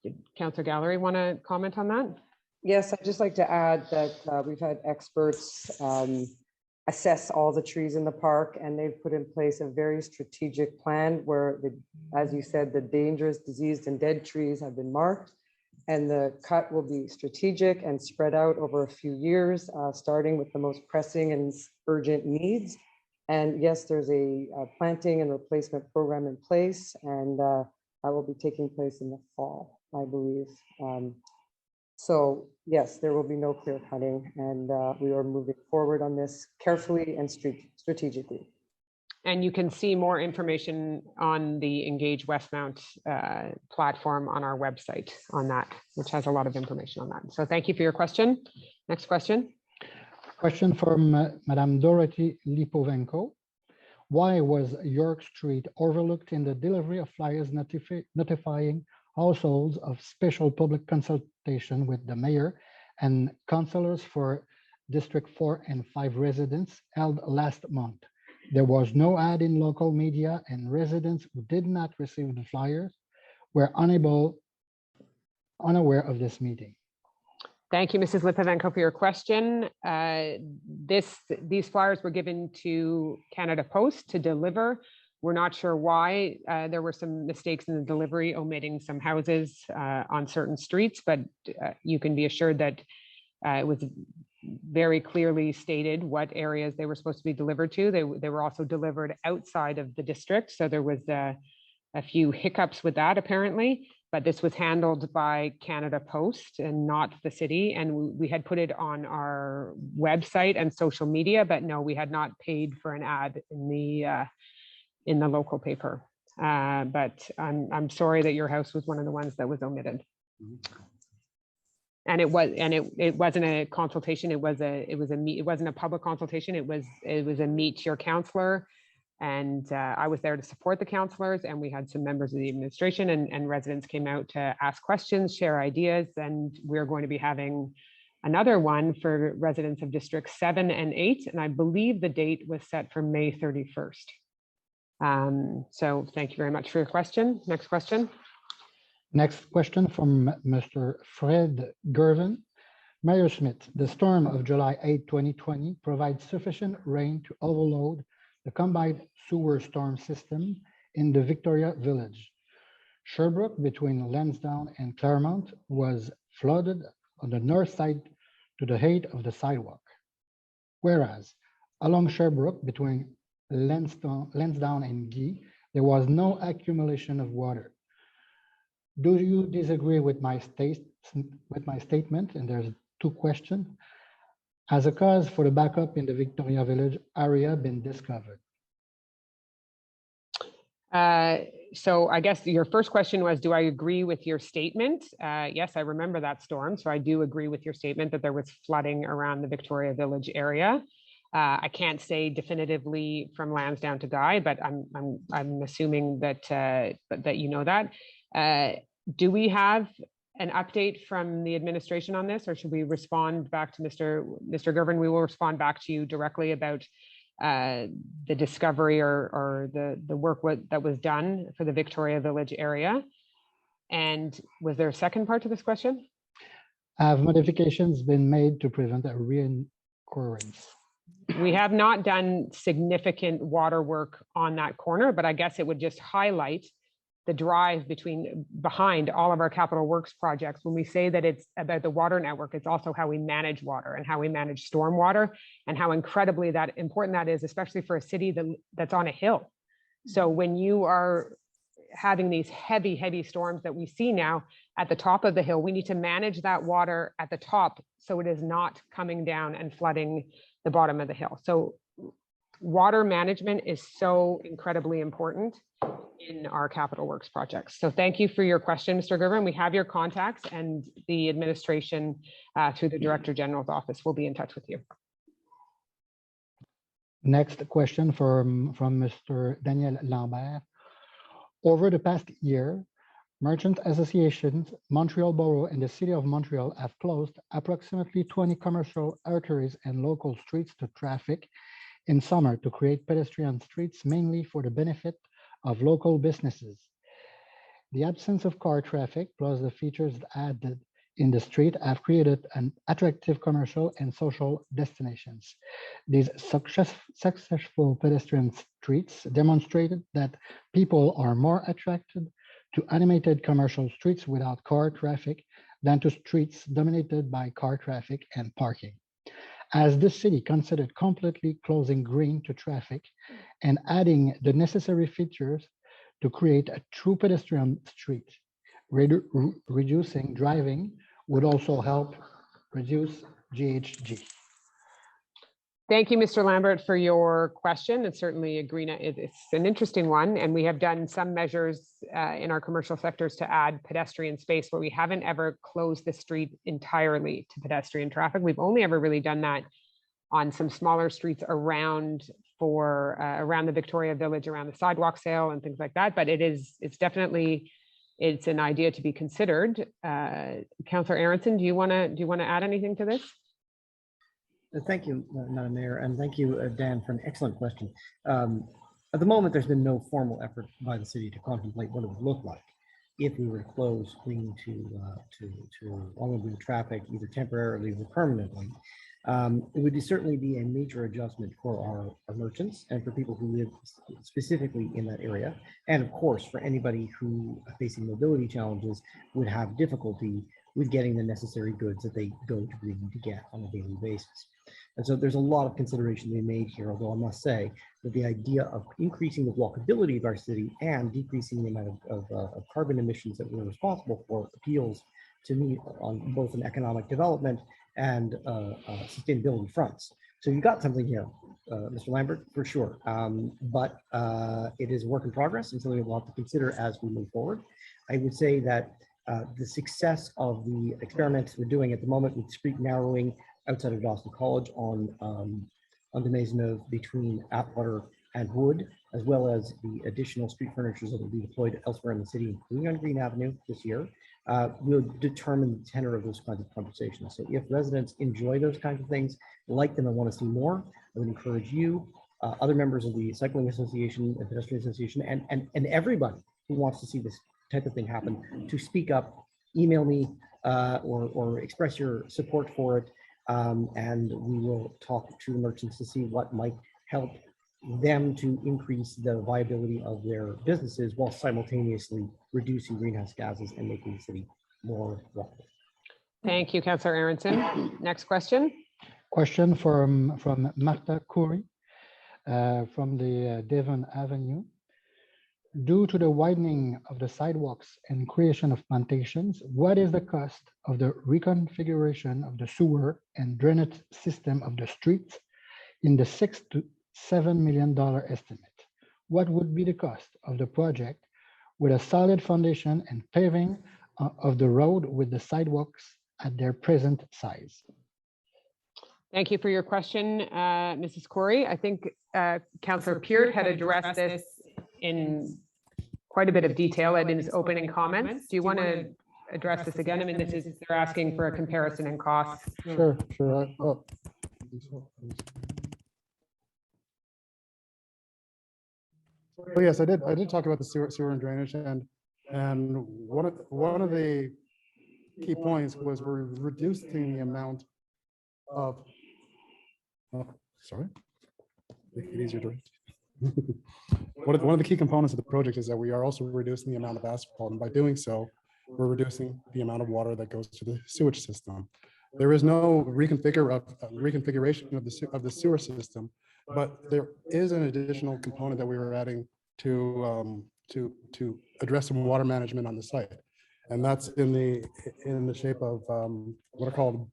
Did Councillor Gallery want to comment on that? Yes, I'd just like to add that we've had experts assess all the trees in the park, and they've put in place a very strategic plan where, as you said, the dangerous, diseased, and dead trees have been marked, and the cut will be strategic and spread out over a few years, starting with the most pressing and urgent needs. And yes, there's a planting and replacement program in place, and that will be taking place in the fall, I believe. So yes, there will be no clear cutting, and we are moving forward on this carefully and strategically. And you can see more information on the Engage Westmount platform on our website on that, which has a lot of information on that. So thank you for your question. Next question. Question from Madame Dorothy Lipovenko. Why was York Street overlooked in the delivery of flyers notifying households of special public consultation with the mayor and councillors for District 4 and 5 residents held last month? There was no ad in local media, and residents who did not receive the flyers were unaware of this meeting. Thank you, Mrs. Lipovenko, for your question. These flyers were given to Canada Post to deliver. We're not sure why. There were some mistakes in the delivery, omitting some houses on certain streets, but you can be assured that it was very clearly stated what areas they were supposed to be delivered to. They were also delivered outside of the district, so there was a few hiccups with that apparently, but this was handled by Canada Post and not the city, and we had put it on our website and social media, but no, we had not paid for an ad in the local paper. But I'm sorry that your house was one of the ones that was omitted. And it wasn't a consultation. It wasn't a public consultation. It was a meet your counselor, and I was there to support the counselors, and we had some members of the administration and residents came out to ask questions, share ideas, and we're going to be having another one for residents of District 7 and 8, and I believe the date was set for May 31st. So thank you very much for your question. Next question. Next question from Mr. Fred Gervin. Mayor Schmidt, the storm of July 8, 2020 provides sufficient rain to overload the combined sewer storm system in the Victoria Village. Sherbrooke between Lansdowne and Claremont was flooded on the north side to the height of the sidewalk. Whereas along Sherbrooke between Lansdowne and Guy, there was no accumulation of water. Do you disagree with my statement? And there's two questions. Has a cause for the backup in the Victoria Village area been discovered? So I guess your first question was, do I agree with your statement? Yes, I remember that storm. So I do agree with your statement that there was flooding around the Victoria Village area. I can't say definitively from Lansdowne to Guy, but I'm assuming that that you know that. Do we have an update from the administration on this, or should we respond back to Mr. Gervin? We will respond back to you directly about the discovery or the work that was done for the Victoria Village area. And was there a second part to this question? Have modifications been made to prevent a reoccurrence? We have not done significant water work on that corner, but I guess it would just highlight the drive behind all of our capital works projects. When we say that it's about the water network, it's also how we manage water and how we manage stormwater and how incredibly important that is, especially for a city that's on a hill. So when you are having these heavy, heavy storms that we see now at the top of the hill, we need to manage that water at the top so it is not coming down and flooding the bottom of the hill. So water management is so incredibly important in our capital works projects. So thank you for your question, Mr. Gervin. We have your contacts, and the administration through the Director General's office will be in touch with you. Next question from Mr. Daniel Lambert. Over the past year, merchant associations, Montreal Borough and the City of Montreal have closed approximately 20 commercial arteries and local streets to traffic in summer to create pedestrian streets, mainly for the benefit of local businesses. The absence of car traffic plus the features added in the street have created an attractive commercial and social destinations. These successful pedestrian streets demonstrated that people are more attracted to animated commercial streets without car traffic than to streets dominated by car traffic and parking. As the city considered completely closing green to traffic and adding the necessary features to create a true pedestrian street, reducing driving would also help reduce GHG. Thank you, Mr. Lambert, for your question. It's certainly it's an interesting one, and we have done some measures in our commercial sectors to add pedestrian space, where we haven't ever closed the street entirely to pedestrian traffic. We've only ever really done that on some smaller streets around the Victoria Village, around the sidewalk sale and things like that. But it's definitely an idea to be considered. Councillor Aronson, do you want to add anything to this? Thank you, Madam Mayor, and thank you, Dan, for an excellent question. At the moment, there's been no formal effort by the city to contemplate what it would look like if we were to close green to automobile traffic, either temporarily or permanently. It would certainly be a major adjustment for our merchants and for people who live specifically in that area. And of course, for anybody who facing mobility challenges would have difficulty with getting the necessary goods that they go to green to get on a daily basis. And so there's a lot of consideration to be made here, although I must say that the idea of increasing the walkability of our city and decreasing the amount of carbon emissions that we're responsible for appeals to me on both an economic development and sustainability fronts. So you got something here, Mr. Lambert, for sure. But it is a work in progress and something we'll have to consider as we move forward. I would say that the success of the experiments we're doing at the moment with street narrowing outside of Dawson College on the Maisonneuve between Atwater and Wood, as well as the additional street furnitures that will be deployed elsewhere in the city, including on Green Avenue this year, will determine the tenor of those kinds of conversations. So if residents enjoy those kinds of things, like them and want to see more, I would encourage you, other members of the Cycling Association and Pedestrian Association, and everybody who wants to see this type of thing happen, to speak up, email me, or express your support for it. And we will talk to the merchants to see what might help them to increase the viability of their businesses while simultaneously reducing greenhouse gases and making the city more walkable. Thank you, Councillor Aronson. Next question. Question from Martha Coury from the Devon Avenue. Due to the widening of the sidewalks and creation of plantations, what is the cost of the reconfiguration of the sewer and drainage system of the streets in the $6 to $7 million estimate? What would be the cost of the project with a solid foundation and paving of the road with the sidewalks at their present size? Thank you for your question, Mrs. Corey. I think Councillor Peart had addressed this in quite a bit of detail in his opening comments. Do you want to address this again? I mean, they're asking for a comparison in costs. Sure. Oh, yes, I did talk about the sewer and drainage, and one of the key points was we're reducing the amount of sorry. Make it easier to read. One of the key components of the project is that we are also reducing the amount of asphalt, and by doing so, we're reducing the amount of water that goes to the sewage system. There is no reconfiguration of the sewer system, but there is an additional component that we were adding to address some water management on the site, and that's in the shape of what are called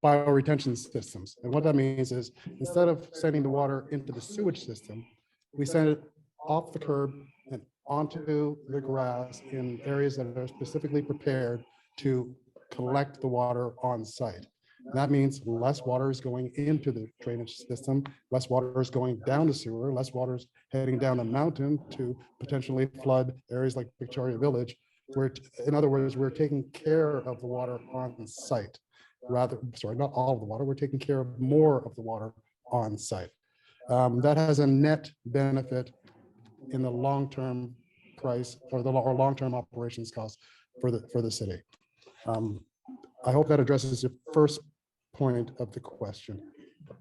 bioretention systems. And what that means is instead of sending the water into the sewage system, we send it off the curb and onto the grass in areas that are specifically prepared to collect the water on site. And that means less water is going into the drainage system, less water is going down the sewer, less water is heading down the mountain to potentially flood areas like Victoria Village, where, in other words, we're taking care of the water on site. Not all of the water, we're taking care of more of the water on site. That has a net benefit in the long-term price or the long-term operations cost for the city. I hope that addresses your first point of the question.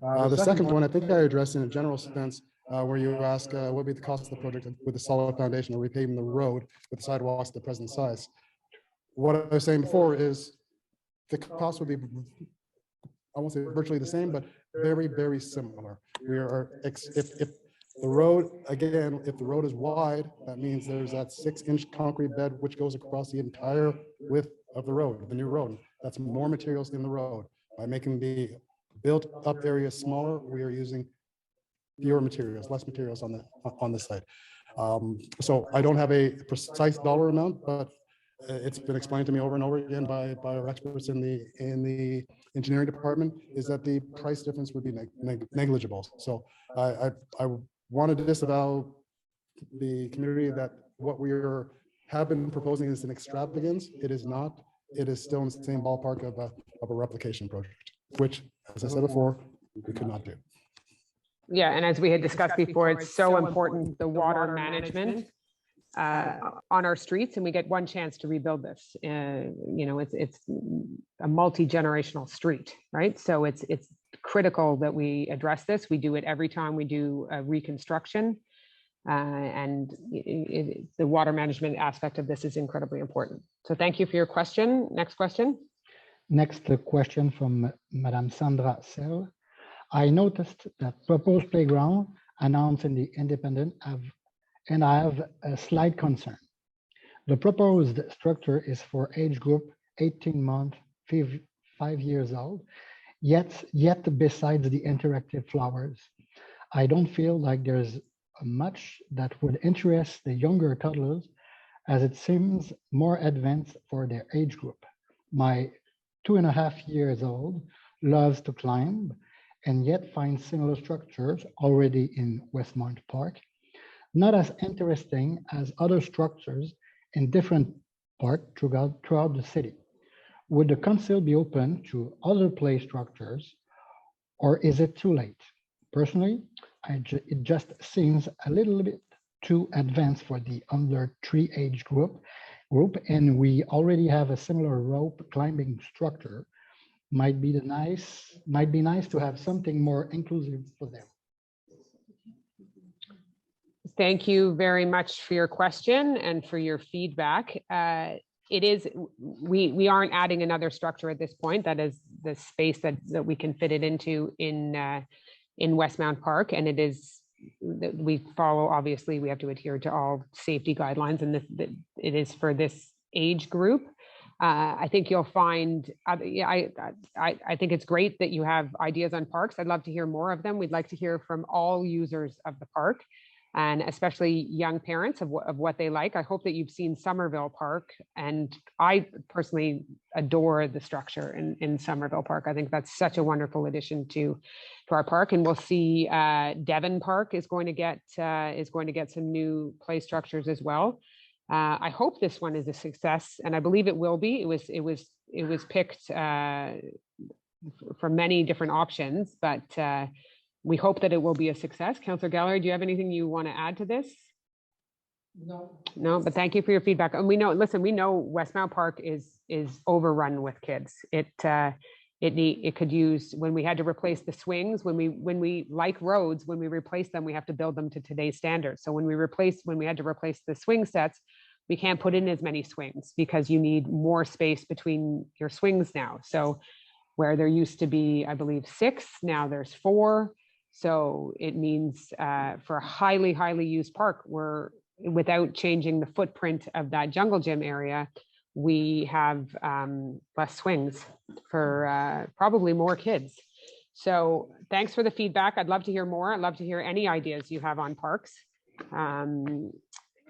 The second one, I think I addressed in a general sense, where you ask what would be the cost of the project with a solid foundation or repaving the road with sidewalks at the present size. What I was saying before is the cost would be, I won't say virtually the same, but very, very similar. We are, if the road, again, if the road is wide, that means there's that 6-inch concrete bed which goes across the entire width of the road, the new road. That's more materials in the road. By making the built up area smaller, we are using fewer materials, less materials on the site. So I don't have a precise dollar amount, but it's been explained to me over and over again by our experts in the engineering department, is that the price difference would be negligible. So I wanted to disavow the community that what we have been proposing is an extravagance. It is not. It is still in the same ballpark of a replication project, which, as I said before, we could not do. Yeah, and as we had discussed before, it's so important, the water management on our streets, and we get one chance to rebuild this. You know, it's a multi-generational street, right? So it's critical that we address this. We do it every time we do a reconstruction, and the water management aspect of this is incredibly important. So thank you for your question. Next question. Next question from Madame Sandra Sell. I noticed that proposed playground announced in the Independent and I have a slight concern. The proposed structure is for age group 18 months, 5 years old, yet besides the interactive flowers, I don't feel like there's much that would interest the younger toddlers, as it seems more advanced for their age group. My 2.5 years old loves to climb and yet finds similar structures already in Westmount Park not as interesting as other structures in different parts throughout the city. Would the council be open to other play structures, or is it too late? Personally, it just seems a little bit too advanced for the under 3 age group, and we already have a similar rope climbing structure. Might be nice to have something more inclusive for them. Thank you very much for your question and for your feedback. We aren't adding another structure at this point. That is the space that we can fit it into in Westmount Park, and it is that we follow. Obviously, we have to adhere to all safety guidelines, and it is for this age group. I think you'll find. I think it's great that you have ideas on parks. I'd love to hear more of them. We'd like to hear from all users of the park, and especially young parents of what they like. I hope that you've seen Somerville Park, and I personally adore the structure in Somerville Park. I think that's such a wonderful addition to our park, and we'll see Devon Park is going to get some new play structures as well. I hope this one is a success, and I believe it will be. It was picked from many different options, but we hope that it will be a success. Councillor Gallery, do you have anything you want to add to this? No, but thank you for your feedback. And we know, listen, we know Westmount Park is overrun with kids. It could use, when we had to replace the swings, when we like roads, when we replace them, we have to build them to today's standards. So when we had to replace the swing sets, we can't put in as many swings because you need more space between your swings now. So where there used to be, I believe, 6, now there's 4. So it means for a highly used park, without changing the footprint of that jungle gym area, we have less swings for probably more kids. So thanks for the feedback. I'd love to hear more. I'd love to hear any ideas you have on parks.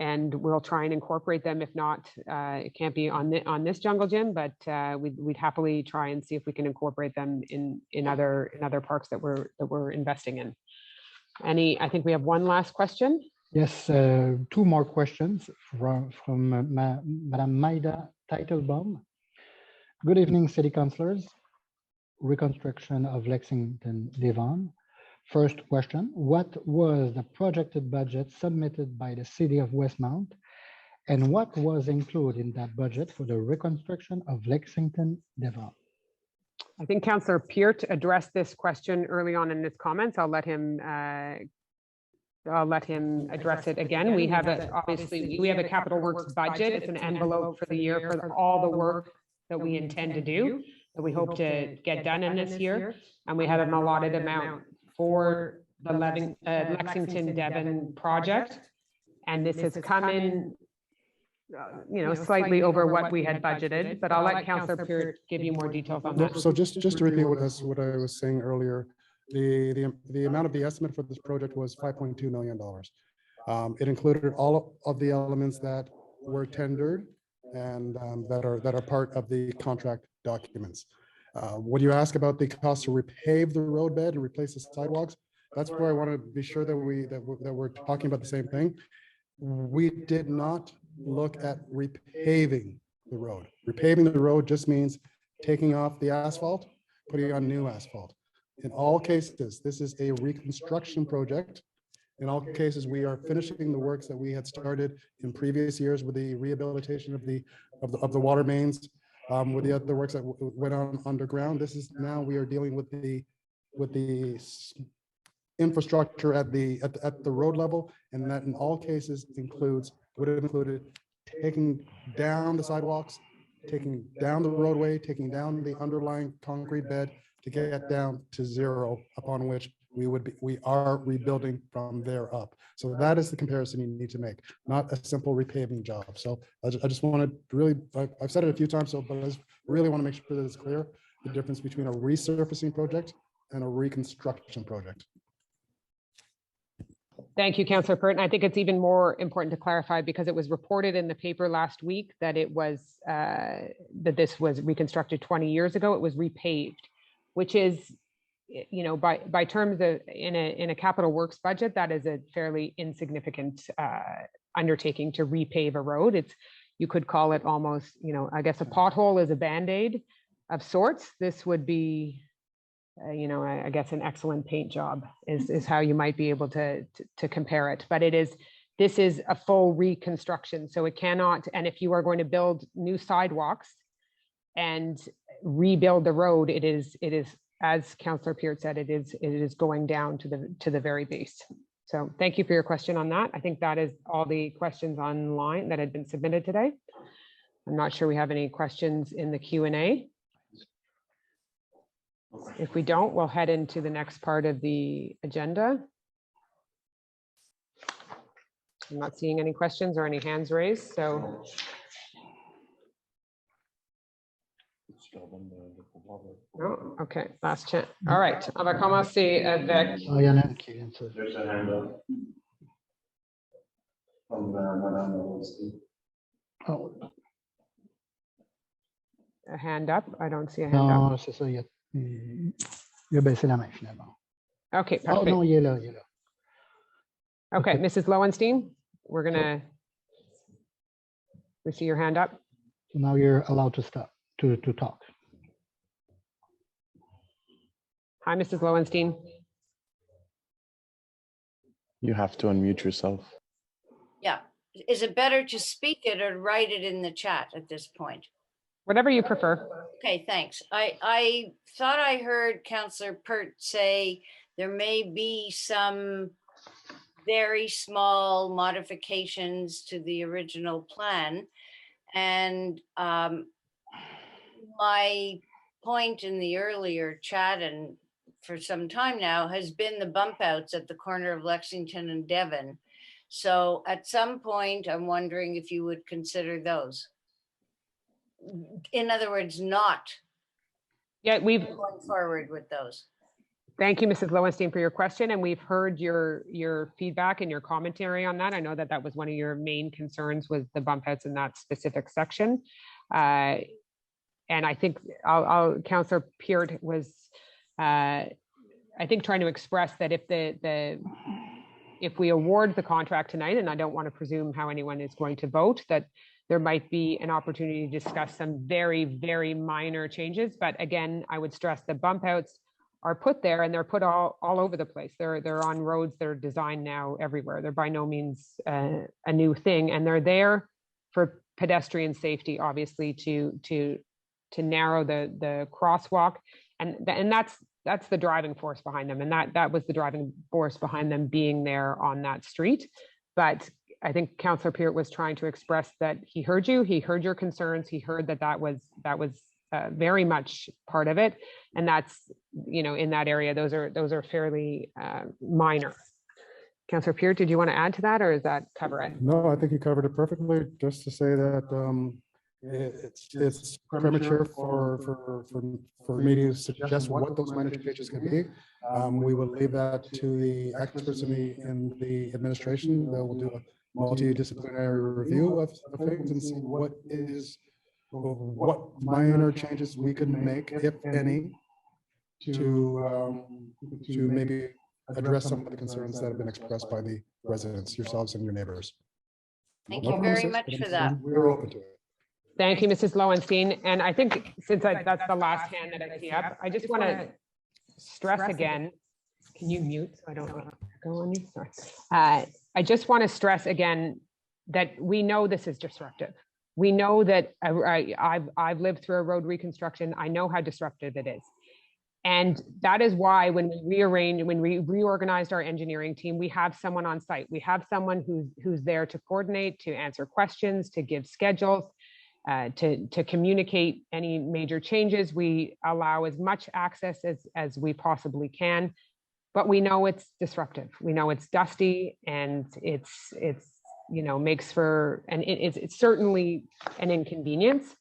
And we'll try and incorporate them. If not, it can't be on this jungle gym, but we'd happily try and see if we can incorporate them in other parks that we're investing in. I think we have one last question. Yes, 2 more questions from Madame Maida Teitelbaum. Good evening, City Councillors. Reconstruction of Lexington Devon. First question, what was the projected budget submitted by the City of Westmount, and what was included in that budget for the reconstruction of Lexington Devon? I think Councillor Peart addressed this question early on in his comments. I'll let him address it again. We have obviously we have a capital works budget. It's an envelope for the year for all the work that we intend to do, that we hope to get done in this year. And we have an allotted amount for the Lexington Devon project. And this has come in, slightly over what we had budgeted, but I'll let Councillor Peart give you more details on that. So just to repeat what I was saying earlier, the amount of the estimate for this project was $5.2 million. It included all of the elements that were tendered and that are part of the contract documents. When you ask about the cost to repave the roadbed and replace the sidewalks, that's where I want to be sure that we're talking about the same thing. We did not look at repaving the road. Repaving the road just means taking off the asphalt, putting on new asphalt. In all cases, this is a reconstruction project. In all cases, we are finishing the works that we had started in previous years with the rehabilitation of the water mains, with the other works that went on underground. This is now we are dealing with the infrastructure at the road level, and that in all cases would have included taking down the sidewalks, taking down the roadway, taking down the underlying concrete bed to get down to 0, upon which we are rebuilding from there up. So that is the comparison you need to make, not a simple repaving job. So I just want to really, I've said it a few times, but I just really want to make sure that it's clear the difference between a resurfacing project and a reconstruction project. Thank you, Councillor Peart. And I think it's even more important to clarify because it was reported in the paper last week that it was that this was reconstructed 20 years ago. It was repaved, which is, by terms of in a capital works budget, that is a fairly insignificant undertaking to repave a road. You could call it almost, I guess a pothole is a Band-Aid of sorts. This would be, I guess an excellent paint job is how you might be able to compare it. But this is a full reconstruction. So it cannot, and if you are going to build new sidewalks and rebuild the road, it is, as Councillor Peart said, it is going down to the very base. So thank you for your question on that. I think that is all the questions online that had been submitted today. I'm not sure we have any questions in the Q&A. If we don't, we'll head into the next part of the agenda. I'm not seeing any questions or any hands raised, so. Oh, okay, last chance. All right, on va commencer avec. Oh, il y en a un qui vient de se- There's a hand up. From Madame Lewinsky. Oh, A hand up. I don't see a hand up. non, c'est ça, il a baissé la main finalement. Okay, Oh perfect. non, il est là, il est là. Okay, Mrs. Lowenstein, we're gonna. We see your hand up. So now you're allowed to stop, to talk. Hi, Mrs. Lowenstein. You have to unmute yourself. Yeah, is it better to speak it or write it in the chat at this point? Whatever you prefer. Okay, thanks. I thought I heard Councillor Pert say there may be some very small modifications to the original plan. And my point in the earlier chat and for some time now has been the bump outs at the corner of Lexington and Devon. So at some point, I'm wondering if you would consider those. In other words, not Yeah, going forward with those. thank you, Mrs. Lowenstein, for your question. And we've heard your feedback and your commentary on that. I know that that was one of your main concerns was the bump outs in that specific section. And I think Councillor Peart was, I think, trying to express that if we award the contract tonight, and I don't want to presume how anyone is going to vote, that there might be an opportunity to discuss some very, very minor changes. But again, I would stress the bump outs are put there and they're put all over the place. They're on roads that are designed now everywhere. They're by no means a new thing. And they're there for pedestrian safety, obviously, to narrow the crosswalk. And that's the driving force behind them. And that was the driving force behind them being there on that street. But I think Councillor Peart was trying to express that he heard you, he heard your concerns, he heard that was very much part of it. And that's, in that area, those are fairly minor. Councillor Peart, did you want to add to that, or does that cover it? No, I think you covered it perfectly. Just to say that it's premature for me to suggest what those minor changes can be. We will leave that to the experts in the administration. They will do a multidisciplinary review of things and see what minor changes we can make, if any, to maybe address some of the concerns that have been expressed by the residents, yourselves and your neighbors. Thank you very much for that. We're open to it. Thank you, Mrs. Lowenstein. And I think since that's the last hand that I see up, I just want to stress again, can you mute so I don't go on you? Sorry. I just want to stress again that we know this is disruptive. We know that I've lived through a road reconstruction. I know how disruptive it is. And that is why when we reorganized our engineering team, we have someone on site. We have someone who's there to coordinate, to answer questions, to give schedules, to communicate any major changes. We allow as much access as we possibly can, but we know it's disruptive. We know it's dusty, and it's makes for, and it's certainly an inconvenience,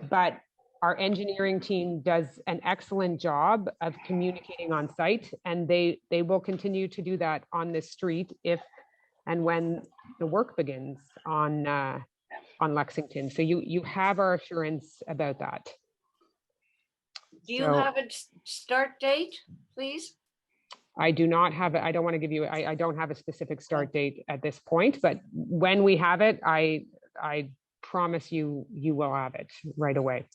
but our engineering team does an excellent job of communicating on site, and they will continue to do that on this street if and when the work begins on Lexington. So you have our assurance about that. Do you have a start date, please? I do not have it. I don't want to give you, I don't have a specific start date at this point, but when we have it, I promise you will have it right away.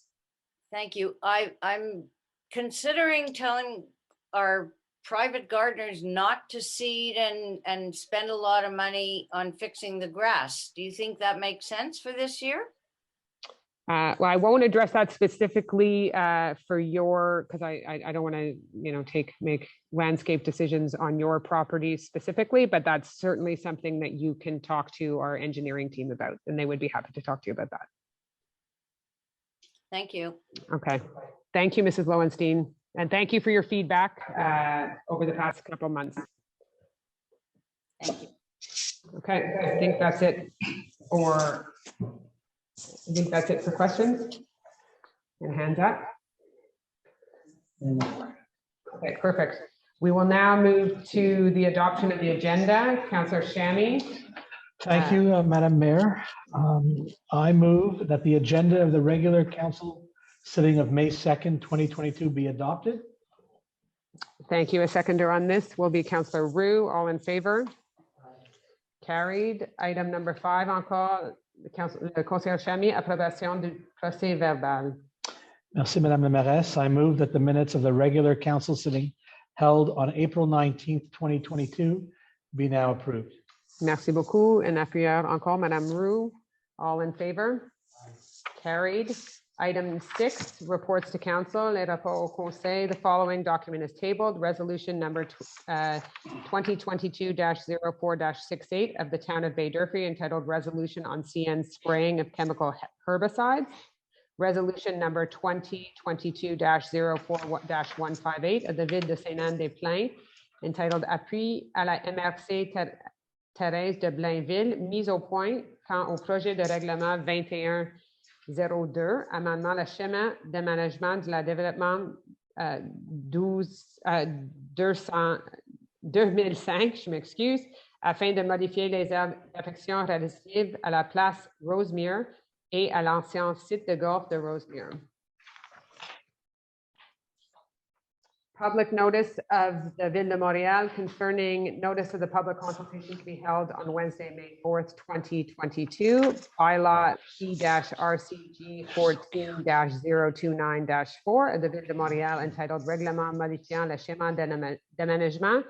Thank you. I'm considering telling our private gardeners not to seed and spend a lot of money on fixing the grass. Do you think that makes sense for this year? Well, I won't address that specifically for your, because I don't want to make landscape decisions on your property specifically, but that's certainly something that you can talk to our engineering team about, and they would be happy to talk to you about that. Thank you. Okay. Thank you, Mrs. Lowenstein. And thank you for your feedback over the past couple of months. Thank you. Okay, I think that's it for questions and hands up. Okay, perfect. We will now move to the adoption of the agenda. Councillor Shammy. Thank you, Madam Mayor. I move that the agenda of the regular council sitting of May 2nd, 2022 be adopted. Thank you. A seconder on this will be Councillor Roux. All in favor? Carried. Item number 5 encore. Le conseiller Chamy, approbation du procès verbal. Merci, Madame la Mairesse. I move that the minutes of the regular council sitting held on April 19th, 2022 be now approved. Merci beaucoup. And appuyeur encore, Madame Roux. All in favor? Carried. Item 6, reports to council, les rapports au conseil. The following document is tabled. Resolution number 2022-04-68 of the town of Bay Durfee entitled Resolution on CN Spraying of Chemical Herbicides. Resolution number 2022-04-158 of the Ville de Saint-Anne-des-Plains entitled Appui à la MRC Thérèse de Blainville, mise au point quant au projet de règlement 2102, amendement le schéma de management de la développement 2005, je m'excuse, afin de modifier les aires d'affection relatives à la place Rosemere et à l'ancien site de golf de Rosemere. Public notice of the Ville de Montréal concerning notice of the public consultation to be held on Wednesday, May 4th, 2022. Bylaw P-RCG 14-029-4 of the Ville de Montréal entitled Règlement modifiant le schéma de management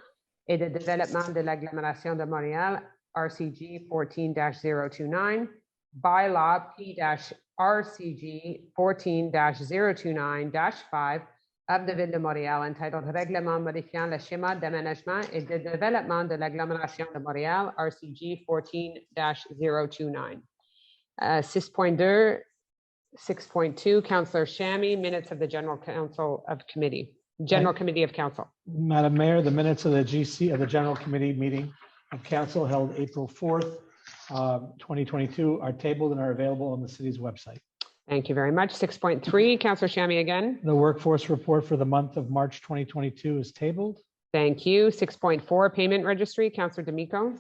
et de développement de l'agglomération de Montréal, RCG 14-029. Bylaw P-RCG 14-029-5 of the Ville de Montréal entitled Règlement modifiant le schéma d'aménagement et de développement de l'agglomération de Montréal, RCG 14-029. 6.2, 6.2, Councillor Shammy, minutes of the General Council of Committee, General Committee of Council. Madam Mayor, the minutes of the GC of the General Committee meeting of Council held April 4th, 2022 are tabled and are available on the city's website. Thank you very much. 6.3, Councillor Shammy again. The workforce report for the month of March 2022 is tabled. Thank you. 6.4, payment registry, Councillor D'Amico.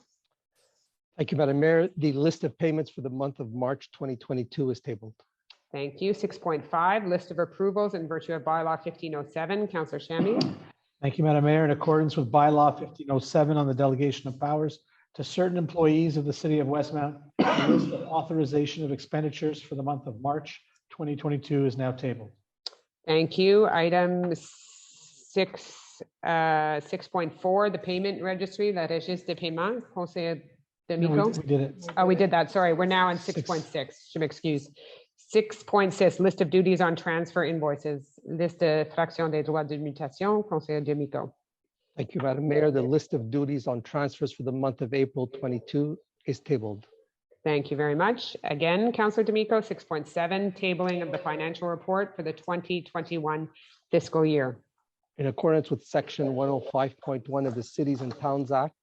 Thank you, Madam Mayor. The list of payments for the month of March 2022 is tabled. Thank you. 6.5, list of approvals in virtue of bylaw 1507, Councillor Shammy. Thank you, Madam Mayor. In accordance with bylaw 1507 on the delegation of powers to certain employees of the city of Westmount, the list of authorization of expenditures for the month of March 2022 is now tabled. Thank you. Item 6.4, the payment registry, la registre des paiements, Conseil D'Amico. No, we did it. Oh, we did that. Sorry, we're now on 6.6. Je m'excuse. 6.6, list of duties on transfer invoices, liste de fraction des droits de mutation, Conseil D'Amico. Thank you, Madam Mayor. The list of duties on transfers for the month of April 22 is tabled. Thank you very much. Again, Councillor D'Amico, 6.7, tabling of the financial report for the 2021 fiscal year. In accordance with Section 105.1 of the Cities and Towns Act,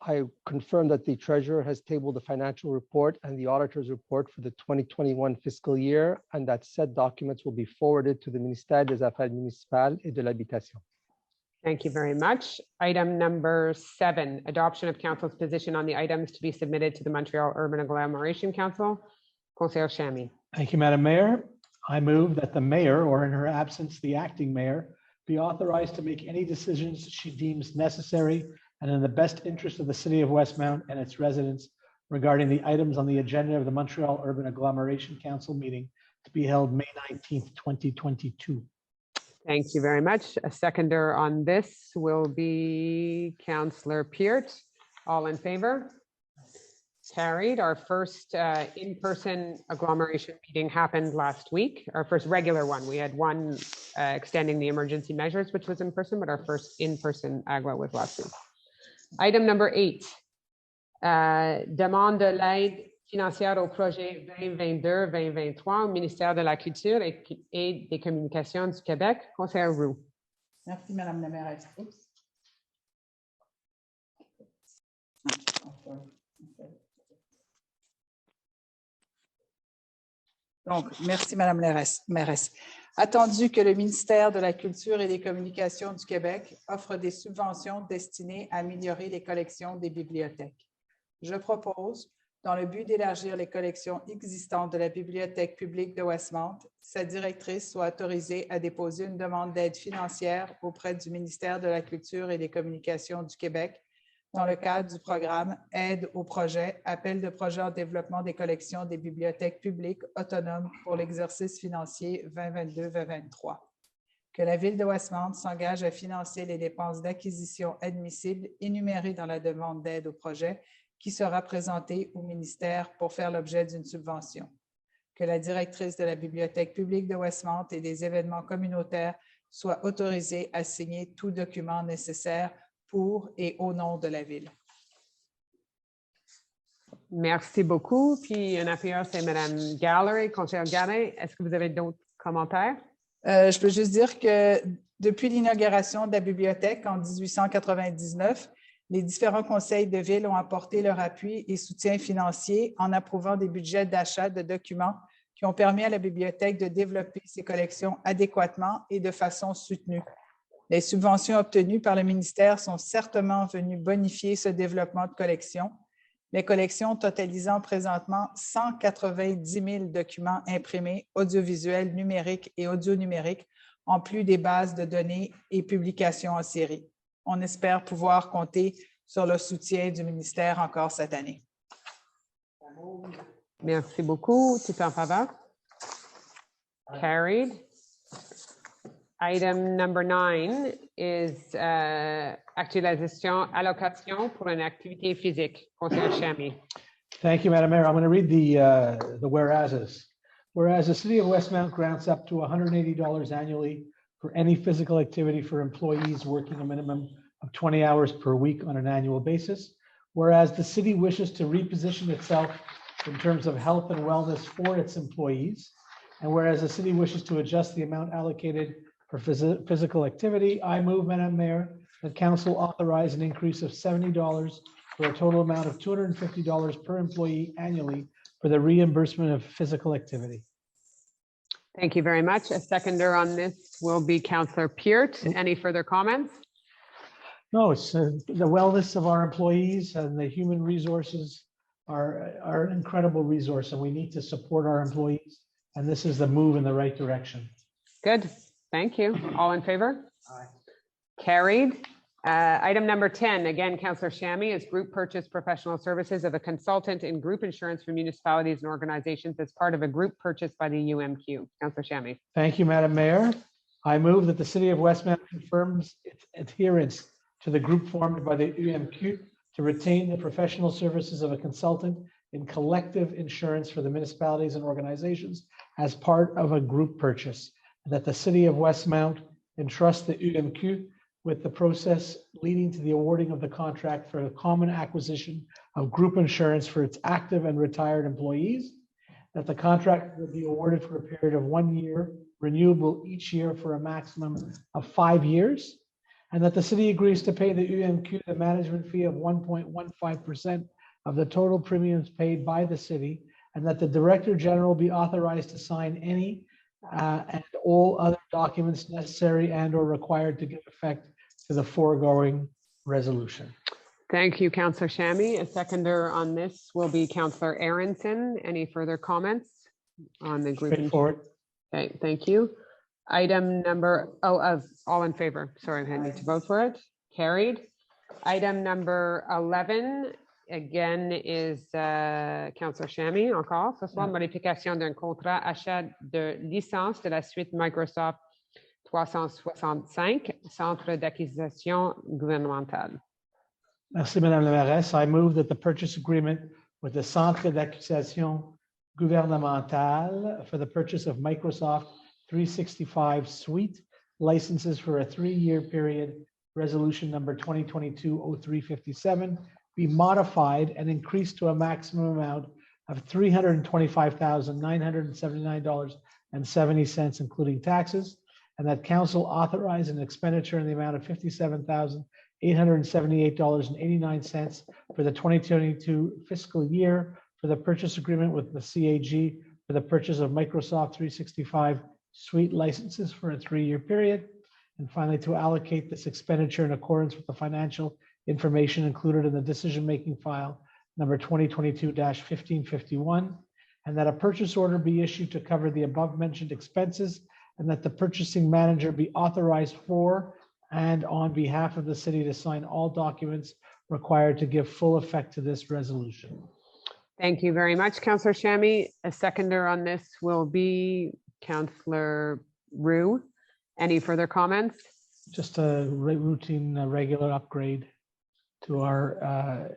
I confirm that the treasurer has tabled the financial report and the auditor's report for the 2021 fiscal year, and that said documents will be forwarded to the Ministère des Affaires municipales et de l'Habitation. Thank you very much. Item number 7, adoption of council's position on the items to be submitted to the Montreal Urban Agglomeration Council. Conseil Shammy. Thank you, Madam Mayor. I move that the mayor, or in her absence, the acting mayor, be authorized to make any decisions she deems necessary and in the best interest of the city of Westmount and its residents regarding the items on the agenda of the Montreal Urban Agglomeration Council meeting to be held May 19th, 2022. Thank you very much. A seconder on this will be Councillor Peart. All in favor? Carried. Our first in-person agglomeration meeting happened last week, our first regular one. We had one extending the emergency measures, which was in person, but our first in-person aglo was last week. Item number 8, demande de l'aide financière au projet 2022-2023 au ministère de la Culture et des Communications du Québec. Conseiller Roux. Merci, Madame la mairesse. Donc, merci, Madame la mairesse. Attendu que le ministère de la Culture et des Communications du Québec offre des subventions destinées à améliorer les collections des bibliothèques, je propose, dans le but d'élargir les collections existantes de la Bibliothèque publique de Westmount, sa directrice soit autorisée à déposer une demande d'aide financière auprès du ministère de la Culture et des Communications du Québec dans le cadre du programme Aide au projet, appel de projet en développement des collections des bibliothèques publiques autonomes pour l'exercice financier 2022-2023. Que la Ville de Westmount s'engage à financer les dépenses d'acquisition admissibles énumérées dans la demande d'aide au projet qui sera présentée au ministère pour faire l'objet d'une subvention. que la directrice de la Bibliothèque publique de Westmount et des événements communautaires soit autorisée à signer tout document nécessaire pour et au nom de la Ville. Merci beaucoup. Puis un appuyeur, c'est Mme Gallery, conseillère Gallery. Est-ce que vous avez d'autres commentaires? Je peux juste dire que depuis l'inauguration de la bibliothèque en 1899, les différents conseils de ville ont apporté leur appui et soutien financier en approuvant des budgets d'achat de documents qui ont permis à la bibliothèque de développer ses collections adéquatement et de façon soutenue. Les subventions obtenues par le ministère sont certainement venues bonifier ce développement de collections. Les collections totalisant présentement 190 000 documents imprimés, audiovisuels, numériques et audio-numériques, en plus des bases de données et publications en série. On espère pouvoir compter sur le soutien du ministère encore cette année. Merci beaucoup. Tout en faveur? Carried. Item number 9 is actualisation, allocation pour une activité physique. Conseiller Chamy. Thank you, Madam Mayor. I'm going to read the whereases. Whereas the City of Westmount grants up to $180 annually for any physical activity for employees working a minimum of 20 hours per week on an annual basis. Whereas the city wishes to reposition itself in terms of health and wellness for its employees. And whereas the city wishes to adjust the amount allocated for physical activity, I move, Madam Mayor, that council authorize an increase of $70 for a total amount of $250 per employee annually for the reimbursement of physical activity. Thank you very much. A seconder on this will be Councillor Peart. Any further comments? No, it's the wellness of our employees and the human resources are an incredible resource, and we need to support our employees. And this is the move in the right direction. Good. Thank you. All in favor? Aye. Carried. Item number 10, again, Councillor Chamy, is group purchase professional services of a consultant in group insurance for municipalities and organizations as part of a group purchase by the UMQ. Councillor Chamy. Thank you, Madam Mayor. I move that the City of Westmount confirms its adherence to the group formed by the UMQ to retain the professional services of a consultant in collective insurance for the municipalities and organizations as part of a group purchase, and that the City of Westmount entrust the UMQ with the process leading to the awarding of the contract for the common acquisition of group insurance for its active and retired employees, that the contract will be awarded for a period of 1 year, renewable each year for a maximum of 5 years, and that the city agrees to pay the UMQ the management fee of 1.15% of the total premiums paid by the city, and that the Director General be authorized to sign any and all other documents necessary and or required to give effect to the foregoing resolution. Thank you, Councillor Chamy. A seconder on this will be Councillor Aronson. Any further comments on the group? Straightforward. Okay, thank you. Item number, all in favor. Sorry, I need to vote for it. Carried. Item number 11, again, is Councillor Chamy encore. Ce soir, modification d'un contrat achat de licence de la suite Microsoft 365, Centre d'acquisition gouvernementale. Merci, Madame la Mairesse. I move that the purchase agreement with the Centre d'acquisition gouvernementale for the purchase of Microsoft 365 suite licenses for a 3-year period, resolution number 2022-0357, be modified and increased to a maximum amount of $325,979.70, including taxes, and that council authorize an expenditure in the amount of $57,878.89 for the 2022 fiscal year for the purchase agreement with the CAG for the purchase of Microsoft 365 suite licenses for a 3-year period. And finally, to allocate this expenditure in accordance with the financial information included in the decision-making file number 2022-1551, and that a purchase order be issued to cover the above-mentioned expenses, and that the purchasing manager be authorized for and on behalf of the city to sign all documents required to give full effect to this resolution. Thank you very much, Councillor Chamy. A seconder on this will be Councillor Roux. Any further comments? Just a routine, regular upgrade to our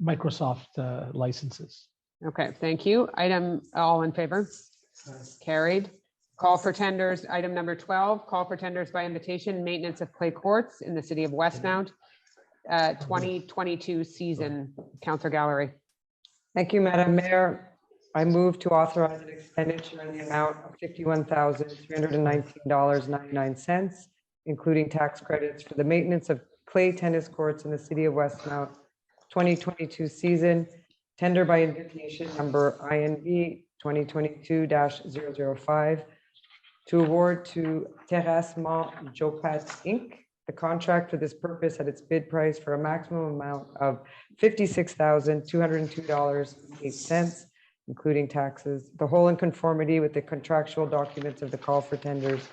Microsoft licenses. Okay, thank you. Item, all in favor? Carried. Call for tenders. Item number 12, call for tenders by invitation, maintenance of clay courts in the city of Westmount, 2022 season. Councillor Gallery. Thank you, Madam Mayor. I move to authorize an expenditure in the amount of $51,319.99, including tax credits for the maintenance of clay tennis courts in the city of Westmount 2022 season, tender by invitation number INV 2022-005, to award to Terrassement Jopat Inc. the contract for this purpose at its bid price for a maximum amount of $56,202.08, including taxes, the whole in conformity with the contractual documents of the call for tenders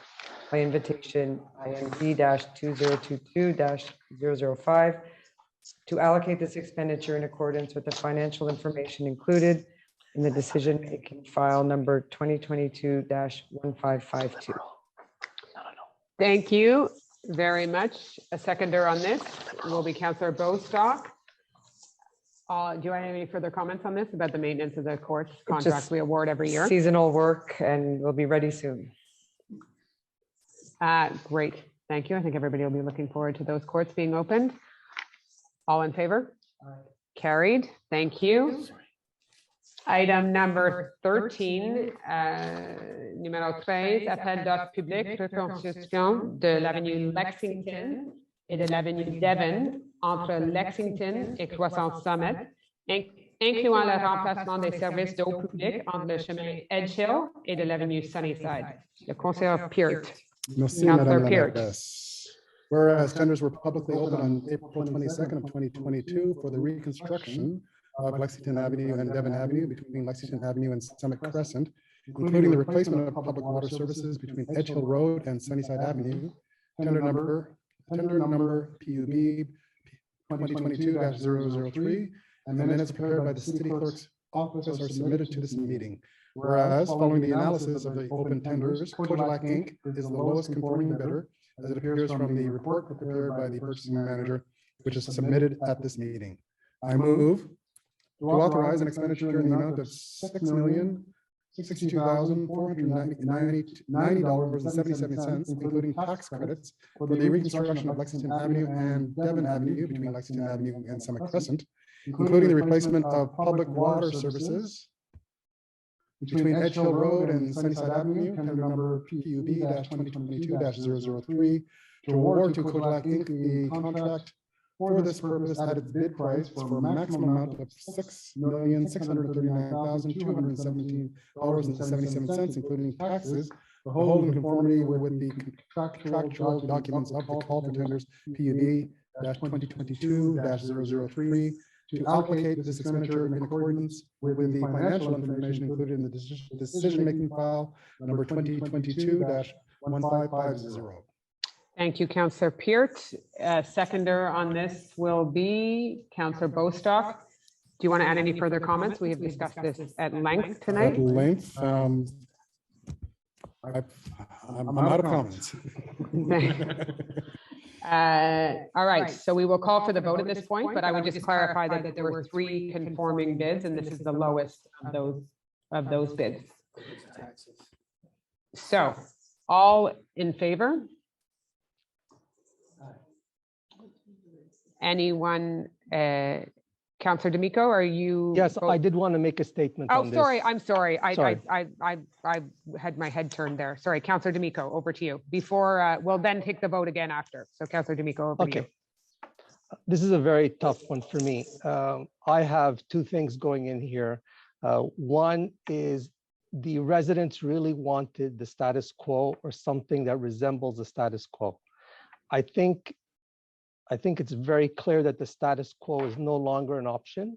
by invitation INV-2022-005, to allocate this expenditure in accordance with the financial information included in the decision-making file number 2022-1552. Thank you very much. A seconder on this will be Councillor Bostock. Do you have any further comments on this about the maintenance of the courts contract we award every year? Seasonal work, and we'll be ready soon. Great, thank you. I think everybody will be looking forward to those courts being opened. All in favor? Carried, thank you. Item number 13, numéro 13, appel d'offres public, reconstruction de l'avenue Lexington et de l'avenue Devon entre Lexington et Croissant Summit, incluant le remplacement des services d'eau publique entre le chemin Edgehill et de l'avenue Sunnyside. Le conseiller Peart. Merci, Councillor Madame la Peart. Mairesse. Whereas tenders were publicly opened on April 22nd of 2022 for the reconstruction of Lexington Avenue and Devon Avenue between Lexington Avenue and Summit Crescent, including the replacement of public water services between Edgehill Road and Sunnyside Avenue, tender number PUB 2022-003, and the minutes prepared by the city clerk's office are submitted to this meeting. Whereas, following the analysis of the open tenders, Kojak Inc. is the lowest conforming bidder, as it appears from the report prepared by the purchasing manager, which is submitted at this meeting. I move to authorize an expenditure in the amount of $6,062,490.77, including tax credits for the reconstruction of Lexington Avenue and Devon Avenue between Lexington Avenue and Summit Crescent, including the replacement of public water services between Edgehill Road and Sunnyside Avenue, tender number PUB-2022-003, to award to Kojak Inc. the contract for this purpose at its bid price for a maximum amount of $6,639,217.77, including taxes, the whole in conformity with the contractual documents of the call for tenders PUB-2022-003, to allocate this expenditure in accordance with the financial information included in the decision-making file number 2022-1550. Thank you, Councillor Peart. Seconder on this will be Councillor Bostock. Do you want to add any further comments? We have discussed this at length tonight. At length, I'm out of comments. All right, so we will call for the vote at this point, but I would just clarify that there were 3 conforming bids, and this is the lowest of those bids. So, all in favor? Anyone, Councillor D'Amico, are you? Yes, I did want to make a statement on Oh, this. sorry, I'm sorry. Sorry. I had my head turned there. Sorry, Councillor D'Amico, over to you. Before, we'll then take the vote again after. So Councillor D'Amico, over to you. Okay. This is a very tough one for me. I have 2 things going in here. One is the residents really wanted the status quo or something that resembles the status quo. I think it's very clear that the status quo is no longer an option.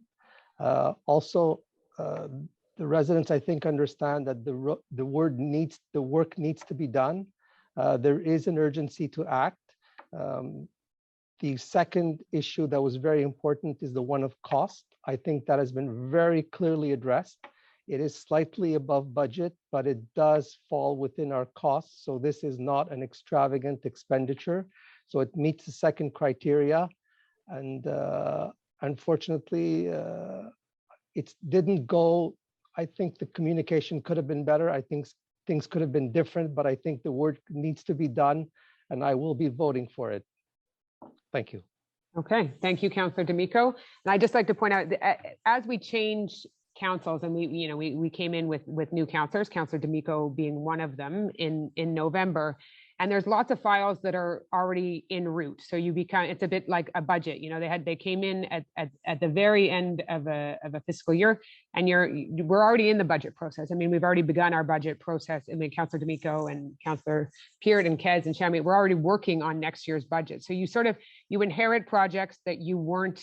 Also, the residents, I think, understand that the work needs to be done. There is an urgency to act. The second issue that was very important is the one of cost. I think that has been very clearly addressed. It is slightly above budget, but it does fall within our costs. So this is not an extravagant expenditure. So it meets the second criteria. And unfortunately, it didn't go, I think the communication could have been better. I think things could have been different, but I think the work needs to be done, and I will be voting for it. Thank you. Okay, thank you, Councillor D'Amico. And I'd just like to point out that as we change councils, and we came in with new councillors, Councillor D'Amico being one of them in November, and there's lots of files that are already en route. So it's a bit like a budget. They came in at the very end of a fiscal year, and we're already in the budget process. I mean, we've already begun our budget process. I mean, Councillor D'Amico and Councillor Peart and Kez and Shami, we're already working on next year's budget. So you inherit projects that you weren't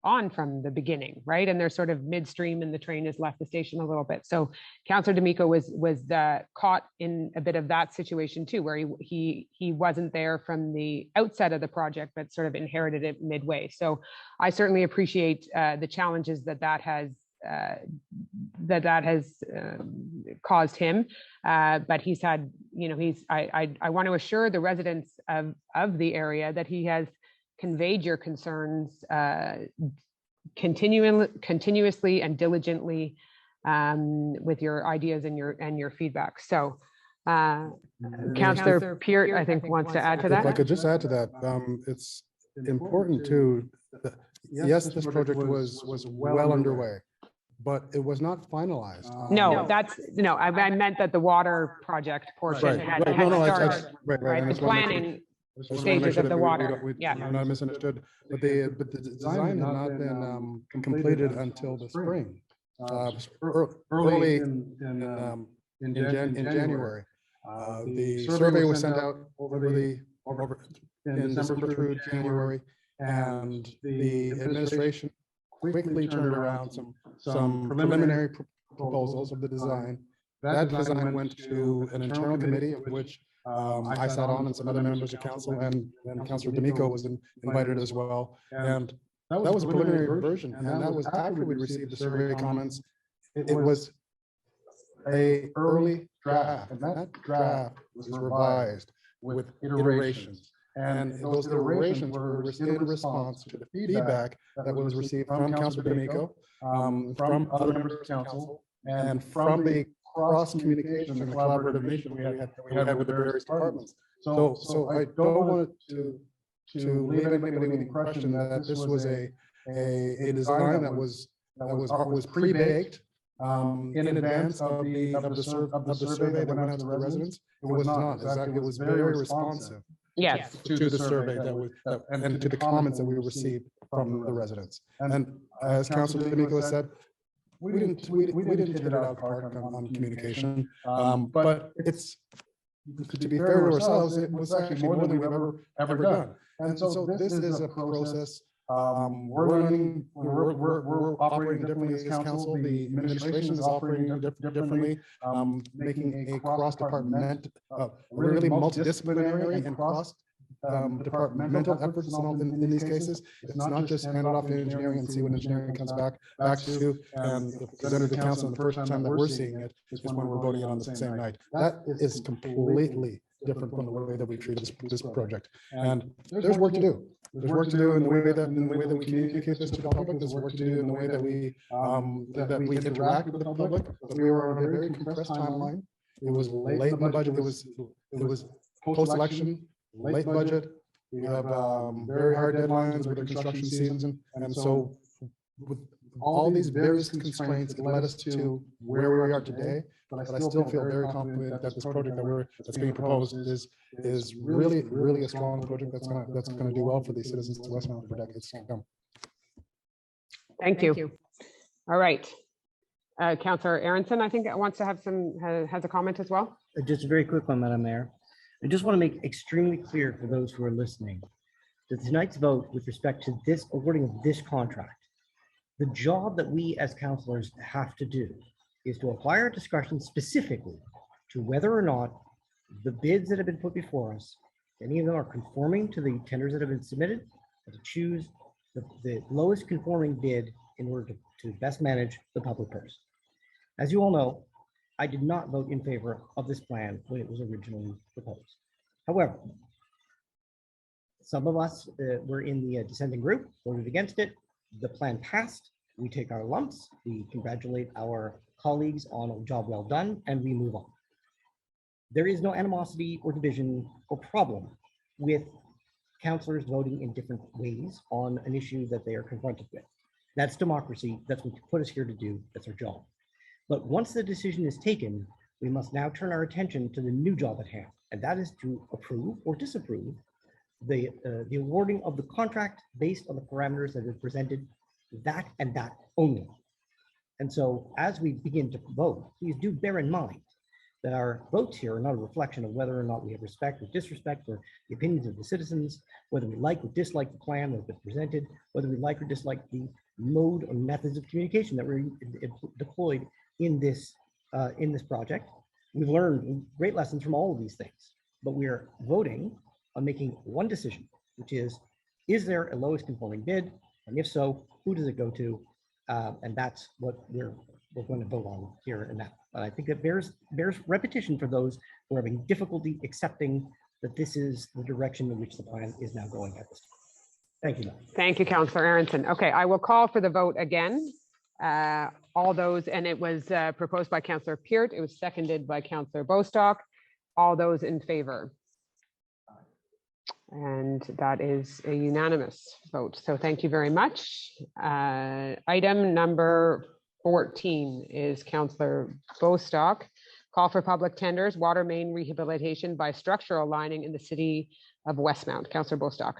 on from the beginning, right? And they're sort of midstream and the train has left the station a little bit. So Councillor D'Amico was caught in a bit of that situation too, where he wasn't there from the outset of the project, but sort of inherited it midway. So I certainly appreciate the challenges that has caused him, but he's had, I want to assure the residents of the area that he has conveyed your concerns continuously and diligently with your ideas and your feedback. So Councillor Peart, I think, wants to add to that. If I could just add to that, it's important too, that yes, this project was well underway, but it was not finalized. I meant that the water project portion had started, right? The planning stages of the water. Yeah. Not misunderstood, but the design had not been completed until the spring, early in January. The survey was sent out in December through January, and the administration quickly turned around some preliminary proposals of the design. That design went to an internal committee, of which I sat on, and some other members of council, and Councillor D'Amico was invited as well. And that was a preliminary version, and that was after we received the survey comments. It was an early draft, and that draft was revised with iterations. And those iterations were in response to the feedback that was received from Councillor D'Amico, from other members of council, and from the cross communication and collaborative mission we had with the various departments. So I don't want to leave anybody with the impression that this was a design that was pre-baked in advance of the survey that went out to the residents. It was not. Exactly. It was very responsive. Yes. To the survey and to the comments that we received from the residents. And as Councillor D'Amico said, we didn't hit it out of the park on communication, but it's, to be fair to ourselves, it was actually more than we've ever done. And so this is a process. We're operating differently as council. The administration is operating differently, making a cross-department, really multidisciplinary and cross-departmental efforts in these cases. It's not just hand it off to engineering and see what engineering comes back to, and present it to council. And the first time that we're seeing it is when we're voting it on the same night. That is completely different from the way that we treat this project. And there's work to do. There's work to do in the way that we communicate this to the public. There's work to do in the way that we interact with the public. But we were on a very compressed timeline. It was late in the budget. It was post-election, late budget. We have very hard deadlines with the construction season, and so with all these various constraints, it led us to where we are today. But I still feel very confident that this project that's being proposed is really a strong project that's gonna do well for the citizens of West Mountain for decades to come. Thank you. All right. Councillor Aronson, I think wants to have has a comment as well. Just a very quick one, Madam Mayor. I just want to make extremely clear for those who are listening that tonight's vote with respect to this awarding of this contract, the job that we as councillors have to do is to apply our discretion specifically to whether or not the bids that have been put before us, any of them are conforming to the tenders that have been submitted, and to choose the lowest conforming bid in order to best manage the public purse. As you all know, I did not vote in favor of this plan when it was originally proposed. However, some of us were in the dissenting group, voted against it. The plan passed. We take our lumps, we congratulate our colleagues on a job well done, and we move on. There is no animosity or division or problem with councillors voting in different ways on an issue that they are confronted with. That's democracy. That's what you put us here to do. That's our job. But once the decision is taken, we must now turn our attention to the new job at hand, and that is to approve or disapprove the awarding of the contract based on the parameters that are presented, that and that only. And so as we begin to vote, please do bear in mind that our votes here are not a reflection of whether or not we have respect or disrespect for the opinions of the citizens, whether we like or dislike the plan that's been presented, whether we like or dislike the mode or methods of communication that were deployed in this project. We've learned great lessons from all of these things, but we are voting on making one decision, which is there a lowest conforming bid? And if so, who does it go to? And that's what we're going to vote on here and now. But I think that bears repetition for those who are having difficulty accepting that this is the direction in which the plan is now going at this time. Thank you. Thank you, Councillor Aronson. Okay, I will call for the vote again. All those, and it was proposed by Councillor Peart. It was seconded by Councillor Bostock. All those in favor? And that is a unanimous vote. So thank you very much. Item number 14 is Councillor Bostock. Call for public tenders, water main rehabilitation by structural lining in the city of Westmount. Councillor Bostock.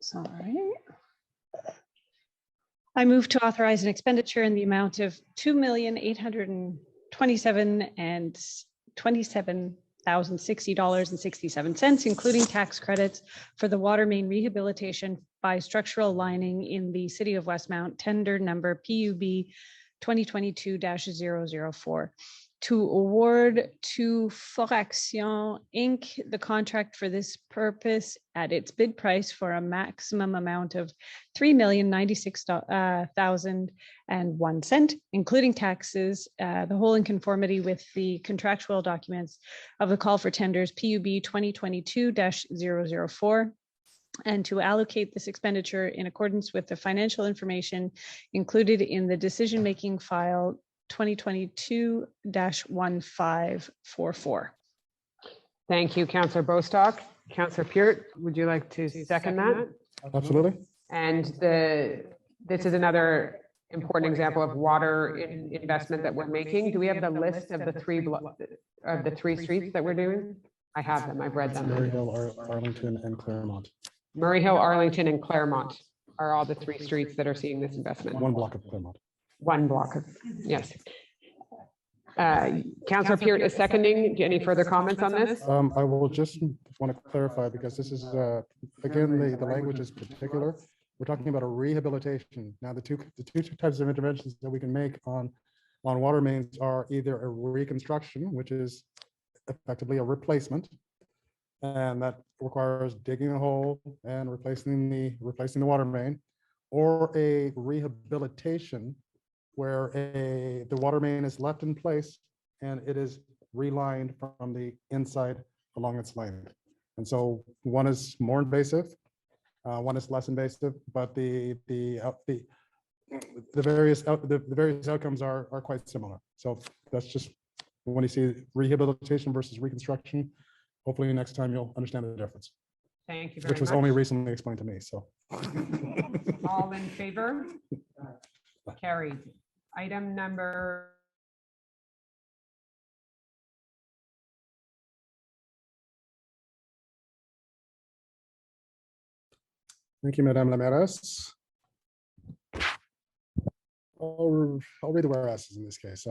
Sorry. I move to authorize an expenditure in the amount of $2,827,060.67, including tax credits for the water main rehabilitation by structural lining in the city of Westmount, tender number PUB 2022-004, to award to Foraction Inc. the contract for this purpose at its bid price for a maximum amount of $3,096,001, including taxes, the whole in conformity with the contractual documents of the call for tenders PUB 2022-004, and to allocate this expenditure in accordance with the financial information included in the decision-making file 2022-1544. Thank you, Councillor Bostock. Councillor Peart, would you like to second that? Absolutely. And this is another important example of water investment that we're making. Do we have the list of the three streets that we're doing? I have them. I've read them. Murray Hill, Arlington, and Claremont. Murray Hill, Arlington, and Claremont are all the three streets that are seeing this investment. One block of Claremont. One block of, yes. Councillor Peart is seconding. Any further comments on this? I will just want to clarify, because this is, again, the language is particular. We're talking about a rehabilitation. Now, the two types of interventions that we can make on water mains are either a reconstruction, which is effectively a replacement, and that requires digging a hole and replacing the water main, or a rehabilitation where the water main is left in place and it is relined from the inside along its length. And so one is more invasive, one is less invasive, but the various outcomes are quite similar. So that's just when you see rehabilitation versus reconstruction. Hopefully next time you'll understand the difference. Thank you very much. Which was only recently explained to me, so. All in favor? Carried. Item number. Thank you, Madame la Mairesse. I'll read the whereases in this case.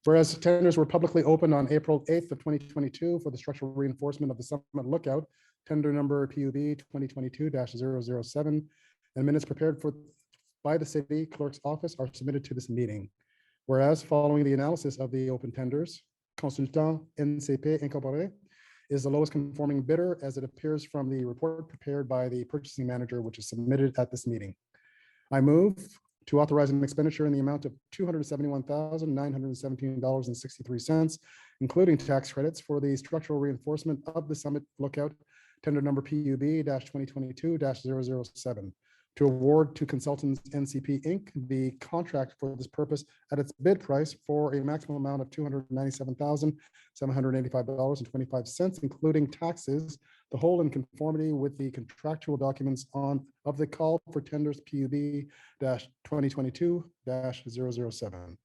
Whereas tenders were publicly opened on April 8th of 2022 for the structural reinforcement of the Summit Lookout, tender number PUB 2022-007, and minutes prepared by the city clerk's office are submitted to this meeting. Whereas following the analysis of the open tenders, Consultant NCP Incorporé is the lowest conforming bidder as it appears from the report prepared by the purchasing manager, which is submitted at this meeting. I move to authorize an expenditure in the amount of $271,917.63, including tax credits for the structural reinforcement of the Summit Lookout, tender number PUB-2022-007, to award to Consultants NCP Inc. the contract for this purpose at its bid price for a maximum amount of $297,785.25, including taxes, the whole in conformity with the contractual documents of the call for tenders PUB-2022-007.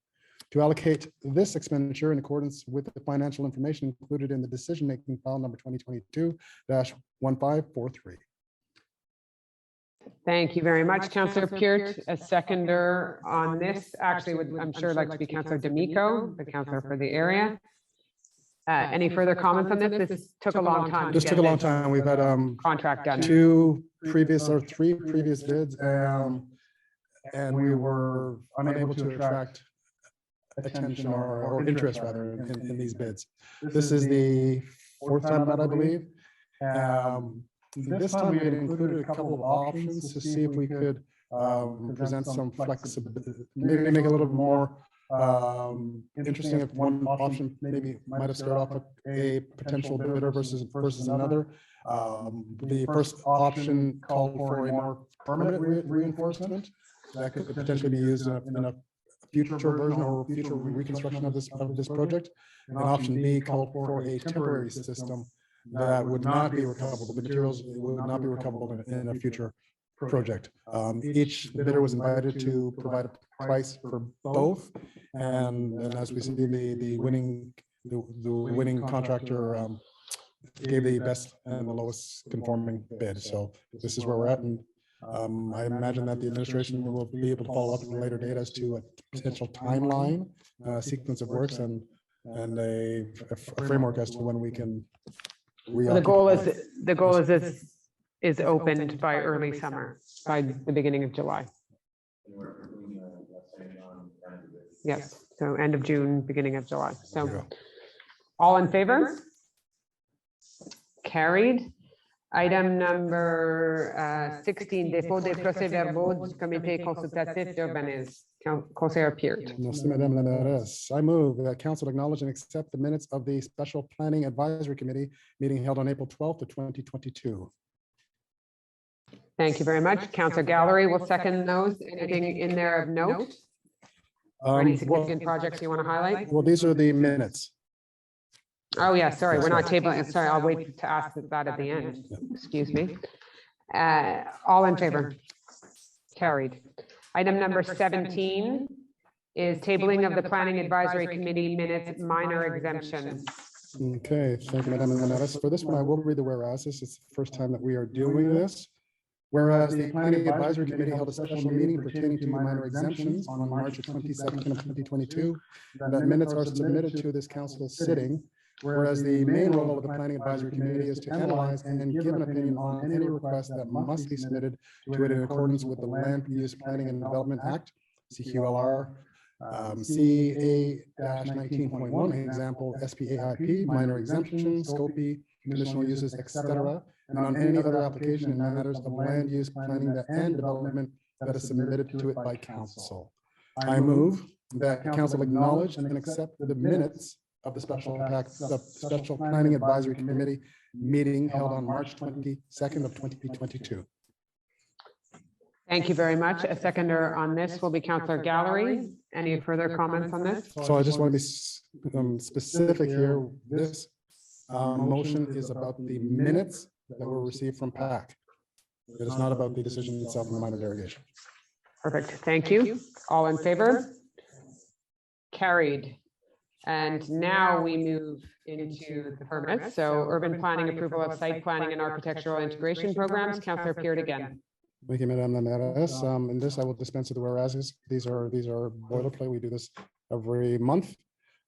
To allocate this expenditure in accordance with the financial information included in the decision-making file number 2022-1543. Thank you very much, Councillor Peart. A seconder on this actually would, I'm sure, like to be Councillor D'Amico, the councillor for the area. Any further comments on this? This took a long time. This took a long time. We've had contract done. three previous bids, and we were unable to attract attention or interest rather in these bids. This is the fourth time that I believe. This time we had included a couple of options to see if we could present some flexibility, maybe make it a little more interesting if one option maybe might have started off with a potential bidder versus another. The first option called for a more permanent reinforcement that could potentially be used in a future version or future reconstruction of this project. And option B called for a temporary system that would not be recoverable. The materials would not be recoverable in a future project. Each bidder was invited to provide a price for both, and as we see, the winning contractor gave the best and the lowest conforming bid. So this is where we're at, and I imagine that the administration will be able to follow up at a later date as to a potential timeline, sequence of works, and a framework as to when we can. The goal is this is opened by early summer, by the beginning of July. Yes, so end of June, beginning of July. So all in favor? Carried. Item number 16, dépôt des procès-verbaux du comité consultatif d'urbanisme. Conseiller Peart. Merci, Madame la Mairesse. I move that council acknowledge and accept the minutes of the Special Planning Advisory Committee meeting held on April 12th of 2022. Thank you very much. Councillor Gallery will second those. Anything in there of note? Any significant projects you want to highlight? Well, these are the minutes. Oh, yeah, sorry, we're not tabling. Sorry, I'll wait to ask that at the end. Excuse me. All in favor? Carried. Item number 17 is tabling of the Planning Advisory Committee minutes, minor exemptions. Okay, thank you, Madame la Mairesse. For this one, I will read the whereas. It's the first time that we are doing this. Whereas the Planning Advisory Committee held a special meeting pertaining to minor exemptions on March 22nd of 2022, that minutes are submitted to this council sitting. Whereas the main role of the Planning Advisory Committee is to analyze and give an opinion on any request that must be submitted to it in accordance with the Land Use Planning and Development Act, CQLR, CA-19.1, example, SPAIP, minor exemption, SCOPE, conditional uses, etc., and on any other application in matters of land use planning and development that is submitted to it by council. I move that council acknowledge and accept the minutes of the Special Planning Advisory Committee meeting held on March 22nd of 2022. Thank you very much. A seconder on this will be Councillor Gallery. Any further comments on this? So I just want to be specific here. This motion is about the minutes that were received from PAC. It is not about the decision itself in the minor derogation. Perfect. Thank you. All in favor? Carried. And now we move into the permits. So urban planning approval of site planning and architectural integration programs. Councillor Peart again. Thank you, Madame la Mairesse. In this, I will dispense with the whereases. These are boilerplate. We do this every month.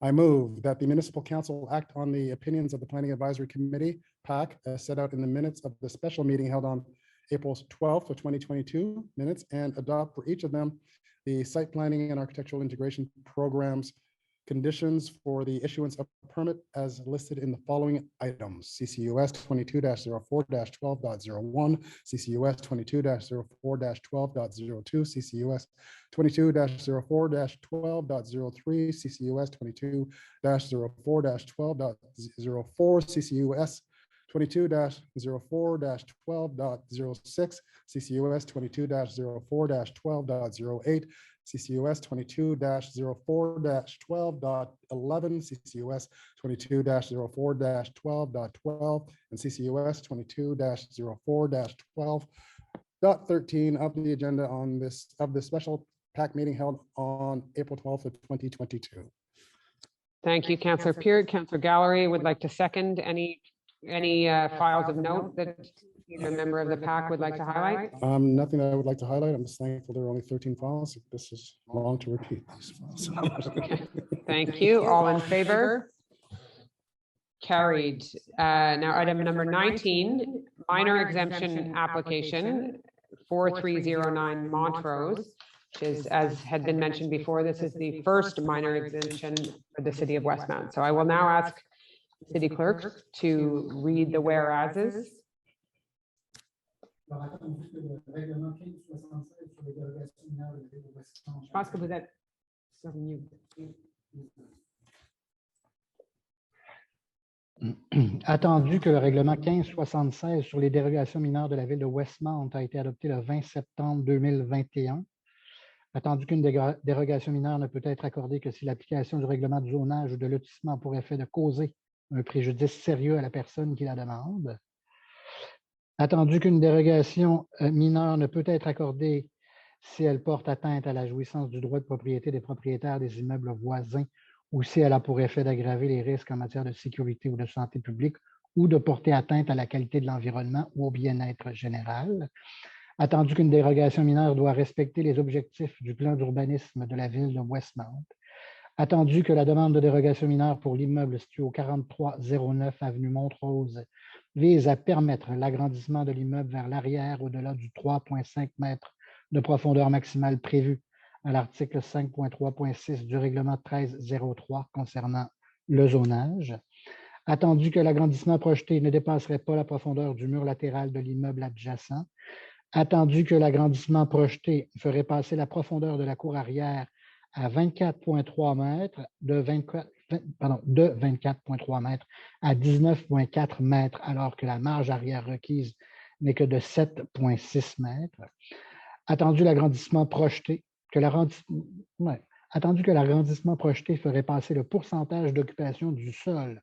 I move that the municipal council act on the opinions of the Planning Advisory Committee, PAC, as set out in the minutes of the special meeting held on April 12th of 2022 minutes, and adopt for each of them the site planning and architectural integration programs conditions for the issuance of permit as listed in the following items: CCUS 22-04-12.01, CCUS 22-04-12.02, CCUS 22-04-12.03, CCUS 22-04-12.04, CCUS 22-04-12.06, CCUS 22-04-12.08, CCUS 22-04-12.11, CCUS 22-04-12.12, and CCUS 22-04-12.13 of the agenda on this special PAC meeting held on April 12th of 2022. Thank you, Councillor Peart. Councillor Gallery would like to second any files of note that either member of the PAC would like to highlight. Nothing that I would like to highlight. I'm just thankful there are only 13 files. This is long to repeat these files. Okay. Thank you. All in favor? Carried. Now item number 19, minor exemption application 4309 Montrose, which is, as had been mentioned before, this is the first minor exemption for the city of Westmount. So I will now ask City Clerk to read the whereases. Je pense que vous êtes sur mute. Attendu que le règlement 1576 sur les dérogations mineures de la ville de Westmount a été adopté le 20 septembre 2021, attendu qu'une dérogation mineure ne peut être accordée que si l'application du règlement de zonage ou de lotissement a pour effet de causer un préjudice sérieux à la personne qui la demande, attendu qu'une dérogation mineure ne peut être accordée si elle porte atteinte à la jouissance du droit de propriété des propriétaires des immeubles voisins ou si elle a pour effet d'aggraver les risques en matière de sécurité ou de santé publique ou de porter atteinte à la qualité de l'environnement ou au bien-être général. Attendu qu'une dérogation mineure doit respecter les objectifs du plan d'urbanisme de la ville de Westmount. Attendu que la demande de dérogation mineure pour l'immeuble situé au 4309 avenue Montrose vise à permettre l'agrandissement de l'immeuble vers l'arrière au-delà du 3,5 mètres de profondeur maximale prévue à l'article 5.3.6 du règlement 1303 concernant le zonage. Attendu que l'agrandissement projeté ne dépasserait pas la profondeur du mur latéral de l'immeuble adjacent. Attendu que l'agrandissement projeté ferait passer la profondeur de la cour arrière à 24,3 mètres, de 24,3 mètres à 19,4 mètres, alors que la marge arrière requise n'est que de 7,6 mètres. Attendu l'agrandissement projeté, attendu que l'agrandissement projeté ferait passer le pourcentage d'occupation du sol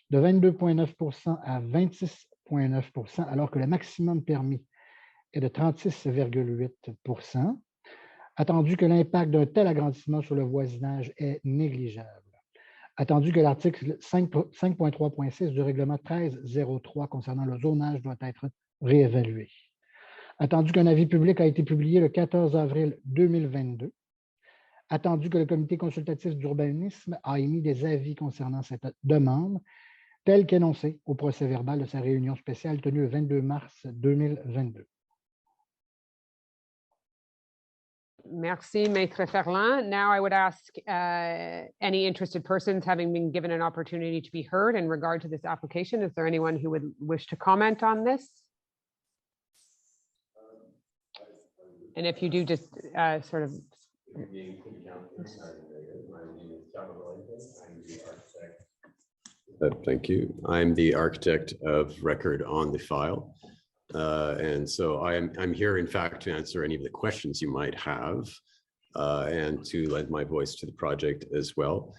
de 22,9 à 26,9 alors que le maximum permis est de 36,8 attendu que l'impact d'un tel agrandissement sur le voisinage est négligeable. Attendu que l'article 5.3.6 du règlement 1303 concernant le zonage doit être réévalué. Attendu qu'un avis public a été publié le 14 avril 2022. Attendu que le comité consultatif d'urbanisme a émis des avis concernant cette demande, tel qu'énoncé au procès-verbal de sa réunion spéciale tenue le 22 mars 2022. Merci, Maître Ferland. Now I would ask any interested persons having been given an opportunity to be heard in regard to this application. Is there anyone who would wish to comment on this? And if you do, just sort of. Thank you. I'm the architect of record on the file. And so I'm here, in fact, to answer any of the questions you might have and to lend my voice to the project as well.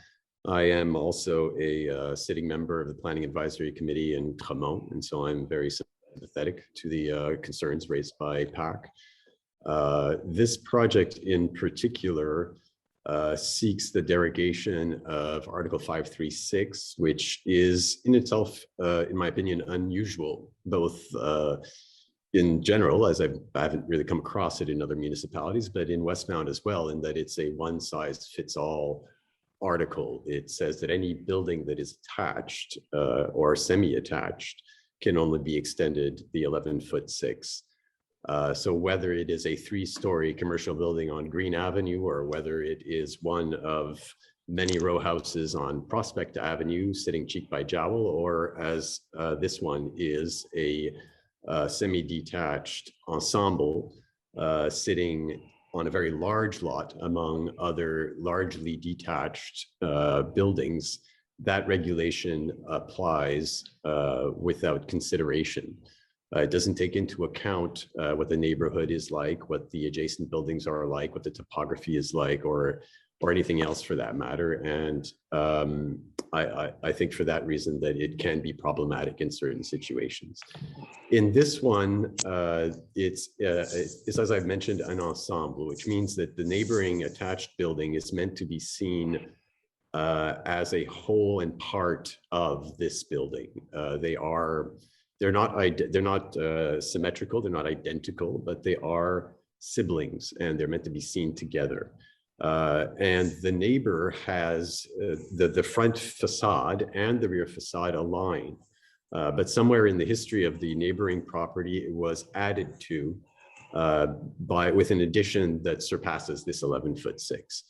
I am also a sitting member of the Planning Advisory Committee in Tremont, and so I'm very sympathetic to the concerns raised by PAC. This project in particular seeks the derogation of Article 536, which is in itself, in my opinion, unusual, both in general, as I haven't really come across it in other municipalities, but in Westmount as well, in that it's a one-size-fits-all article. It says that any building that is attached or semi-attached can only be extended the 11'6". So whether it is a 3-story commercial building on Green Avenue or whether it is one of many row houses on Prospect Avenue sitting cheek by jowl, or as this one is a semi-detached ensemble sitting on a very large lot among other largely detached buildings that regulation applies without consideration. It doesn't take into account what the neighborhood is like, what the adjacent buildings are like, what the topography is like, or anything else for that matter. And I think for that reason that it can be problematic in certain situations. In this one, it's as I've mentioned, an ensemble, which means that the neighboring attached building is meant to be seen as a whole and part of this building. They're not symmetrical, they're not identical, but they are siblings and they're meant to be seen together. And the neighbor has the front facade and the rear facade align. But somewhere in the history of the neighboring property, it was added to with an addition that surpasses this 11'6".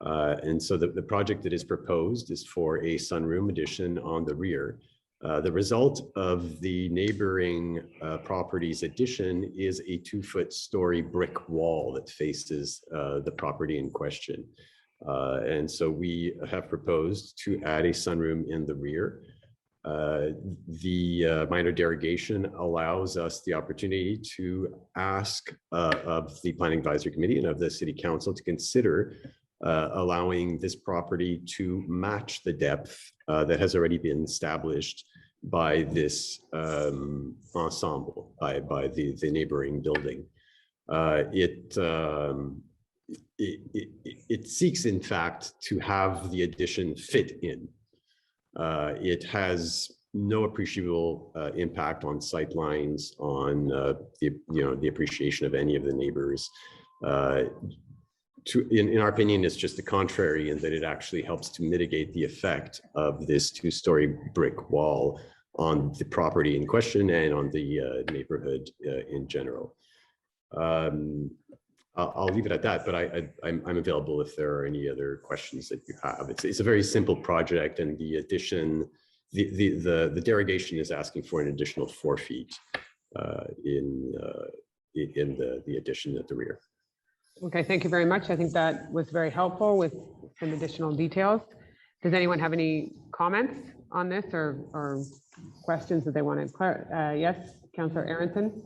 And so the project that is proposed is for a sunroom addition on the rear. The result of the neighboring property's addition is a 2-foot story brick wall that faces the property in question. And so we have proposed to add a sunroom in the rear. The minor derogation allows us the opportunity to ask of the Planning Advisory Committee and of the City Council to consider allowing this property to match the depth that has already been established by this ensemble, by the neighboring building. It seeks, in fact, to have the addition fit in. It has no appreciable impact on sight lines, on the appreciation of any of the neighbors. In our opinion, it's just the contrary in that it actually helps to mitigate the effect of this 2-story brick wall on the property in question and on the neighborhood in general. I'll leave it at that, but I'm available if there are any other questions that you have. It's a very simple project, and the addition, the derogation is asking for an additional 4 feet in the addition at the rear. Okay, thank you very much. I think that was very helpful with some additional details. Does anyone have any comments on this or questions that they want to clarify? Yes, Councillor Aronson.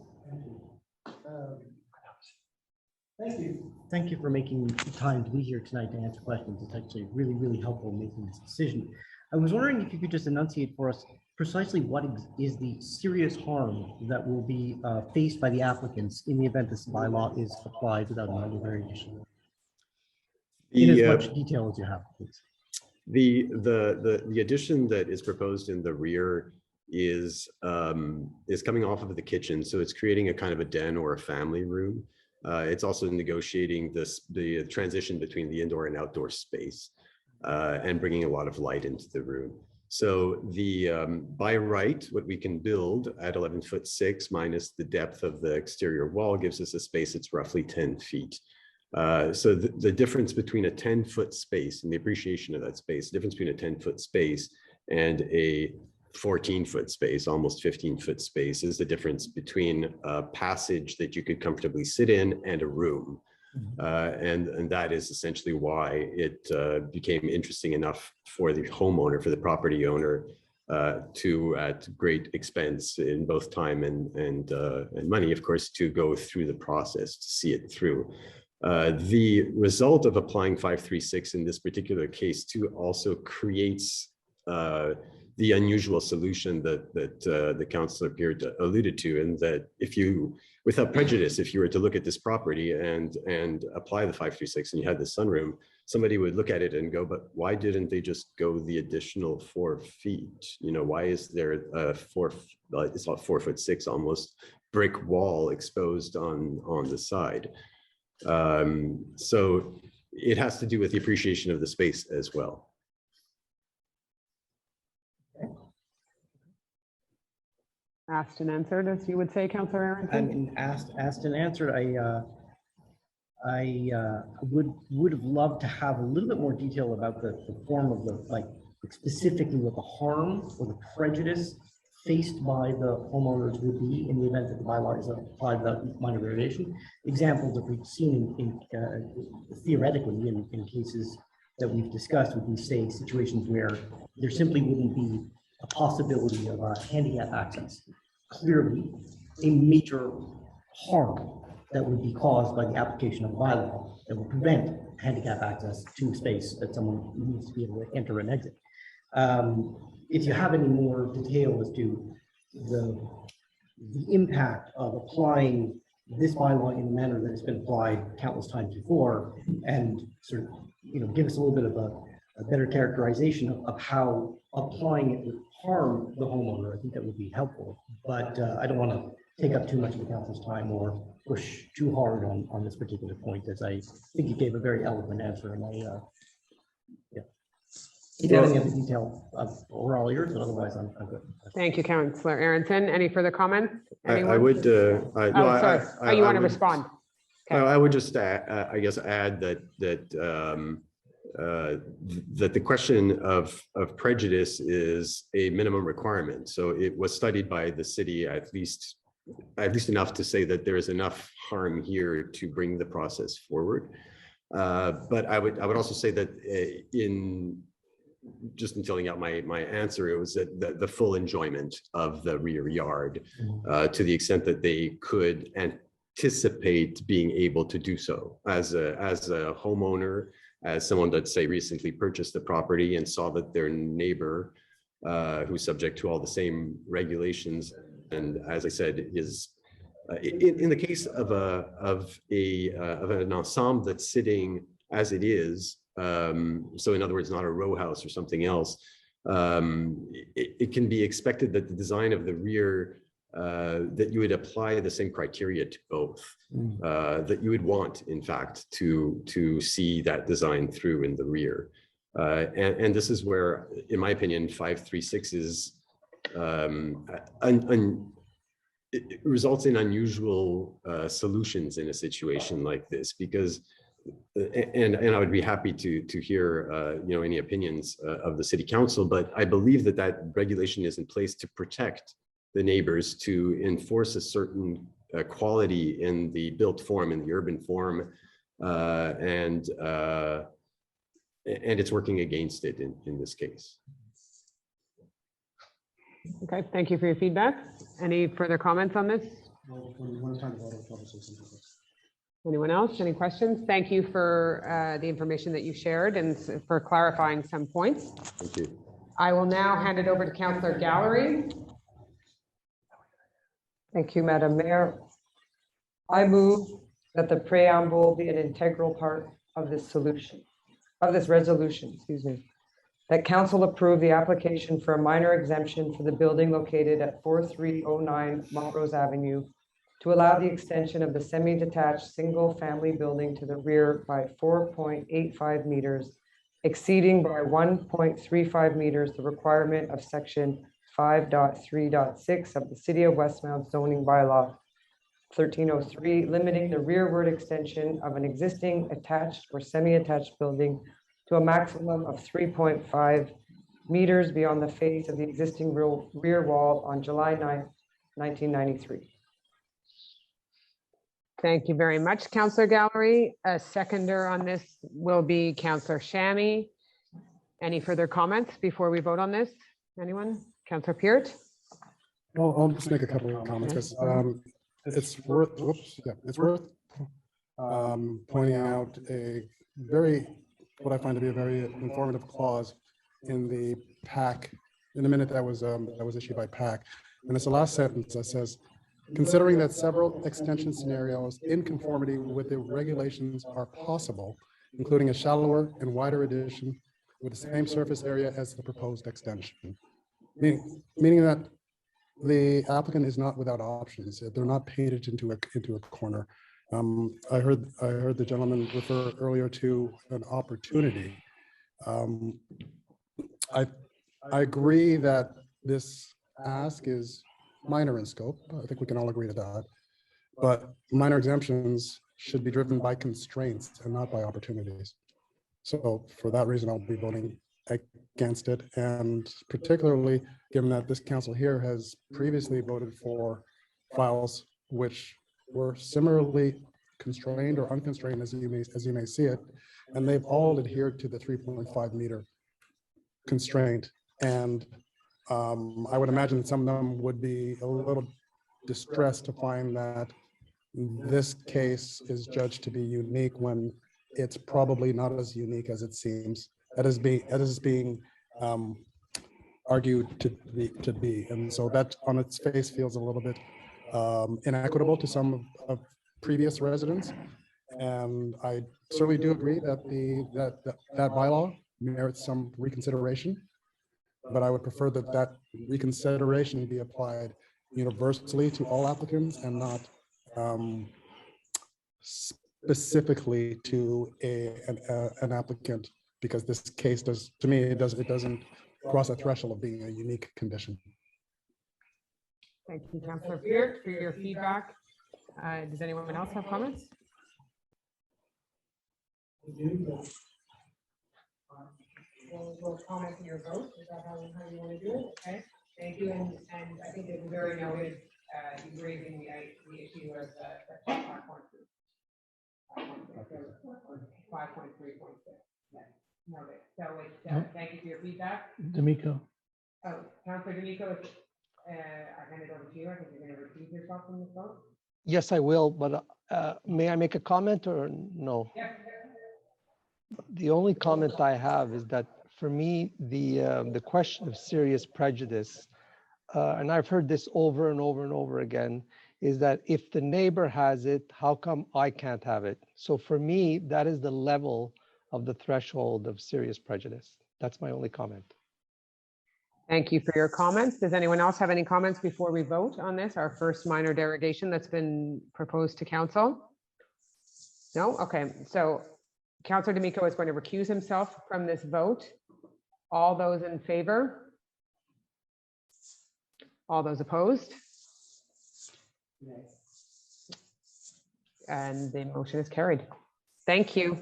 Thank you. Thank you for making the time to be here tonight to answer questions. It's actually really, really helpful in making this decision. I was wondering if you could just enunciate for us precisely what is the serious harm that will be faced by the applicants in the event this bylaw is applied without another variation. In as much detail as you have, please. The addition that is proposed in the rear is coming off of the kitchen, so it's creating a kind of a den or a family room. It's also negotiating the transition between the indoor and outdoor space and bringing a lot of light into the room. So by right, what we can build at 11'6" minus the depth of the exterior wall gives us a space that's roughly 10 feet. So the difference between a 10-foot space and the appreciation of that space, the difference between a 10-foot space and a 14-foot space, almost 15-foot space, is the difference between a passage that you could comfortably sit in and a room. And that is essentially why it became interesting enough for the homeowner, for the property owner, to, at great expense in both time and money, of course, to go through the process to see it through. The result of applying 536 in this particular case too also creates the unusual solution that the councillor here alluded to, and that if you, without prejudice, if you were to look at this property and apply the 536 and you had the sunroom, somebody would look at it and go, but why didn't they just go the additional 4 feet? You know, why is there a it's not 4'6" almost brick wall exposed on the side? So it has to do with the appreciation of the space as well. Asked and answered, as you would say, Councillor Aronson. I mean, asked and answered. I would have loved to have a little bit more detail about the form of the, like, specifically what the harm or the prejudice faced by the homeowners would be in the event that the bylaw is applied without minor variation. Examples that we've seen in theoretically in cases that we've discussed would be, say, situations where there simply wouldn't be a possibility of handicap access. Clearly, a major harm that would be caused by the application of bylaw that would prevent handicap access to a space that someone needs to be able to enter and exit. If you have any more detail as to the impact of applying this bylaw in the manner that it's been applied countless times before, and sort of, give us a little bit of a better characterization of how applying it would harm the homeowner, I think that would be helpful. But I don't want to take up too much of the council's time or push too hard on this particular point, as I think you gave a very eloquent answer, and if you have any other detail, we're all ears, but otherwise I'm good. Thank you, Councillor Aronson. Any further comments? I Anyone? would. Oh, sorry. Oh, you want to would- respond? I would just, I guess, add that the question of prejudice is a minimum requirement. So it was studied by the city at least enough to say that there is enough harm here to bring the process forward. But I would also say that just in filling out my answer, it was that the full enjoyment of the rear yard to the extent that they could anticipate being able to do so as a homeowner, as someone that, say, recently purchased the property and saw that their neighbor, who's subject to all the same regulations, and as I said, is in the case of an ensemble that's sitting as it is. So in other words, not a row house or something else, it can be expected that the design of the rear, that you would apply the same criteria to both, that you would want, in fact, to see that design through in the rear. And this is where, in my opinion, 536 is it results in unusual solutions in a situation like this, because and I would be happy to hear any opinions of the city council, but I believe that regulation is in place to protect the neighbors, to enforce a certain quality in the built form, in the urban form, and it's working against it in this case. Okay, thank you for your feedback. Any further comments on this? Anyone else? Any questions? Thank you for the information that you shared and for clarifying some points. Thank you. I will now hand it over to Councillor Gallery. Thank you, Madam Mayor. I move that the preamble be an integral part of this resolution, excuse me. That council approve the application for a minor exemption for the building located at 4309 Montrose Avenue to allow the extension of the semi-detached single-family building to the rear by 4.85 meters, exceeding by 1.35 meters the requirement of section 5.3.6 of the City of Westmount zoning bylaw 1303, limiting the rearward extension of an existing attached or semi-attached building to a maximum of 3.5 meters beyond the face of the existing rear wall on July 9th, 1993. Thank you very much, Councillor Gallery. A seconder on this will be Councillor Shammy. Any further comments before we vote on this? Anyone? Councillor Peart? Well, I'll just make a couple of comments because it's worth pointing out what I find to be a very informative clause in the PAC, in the minute that was issued by PAC. And it's the last sentence that says, considering that several extension scenarios in conformity with the regulations are possible, including a shallower and wider addition with the same surface area as the proposed extension. Meaning that the applicant is not without options. They're not painted into a corner. I heard the gentleman refer earlier to an opportunity. I agree that this ask is minor in scope. I think we can all agree to that. But minor exemptions should be driven by constraints and not by opportunities. So for that reason, I'll be voting against it. And particularly given that this council here has previously voted for files which were similarly constrained or unconstrained as you may see it. and they've all adhered to the 3.5 meter constraint. And I would imagine some of them would be a little distressed to find that this case is judged to be unique when it's probably not as unique as it seems. That is being argued to be. And so that on its face feels a little bit inequitable to some of previous residents. And I certainly do agree that that bylaw merits some reconsideration, but I would prefer that reconsideration be applied universally to all applicants and not specifically to an applicant, because this case does, to me, it doesn't cross a threshold of being a unique condition. Thank you, Councillor Beard, for your feedback. Does anyone else have comments? We'll comment on your vote. Is that how you want to do it? Okay, thank you. And I think it's very noted, you raising the issue of 5.3.6. Yeah, noted. So it's, thank you for your feedback. D'Amico. Oh, Councillor D'Amico, I hand it over to you. I think you're going to recuse yourself from this vote. Yes, I will, but may I make a comment or no? Yeah. The only comment I have is that for me, the question of serious prejudice, and I've heard this over and over and over again, is that if the neighbor has it, how come I can't have it? So for me, that is the level of the threshold of serious prejudice. That's my only comment. Thank you for your comments. Does anyone else have any comments before we vote on this, our first minor derogation that's been proposed to council? No? Okay, so Councillor D'Amico is going to recuse himself from this vote. All those in favor? All those opposed? And the motion is carried. Thank you.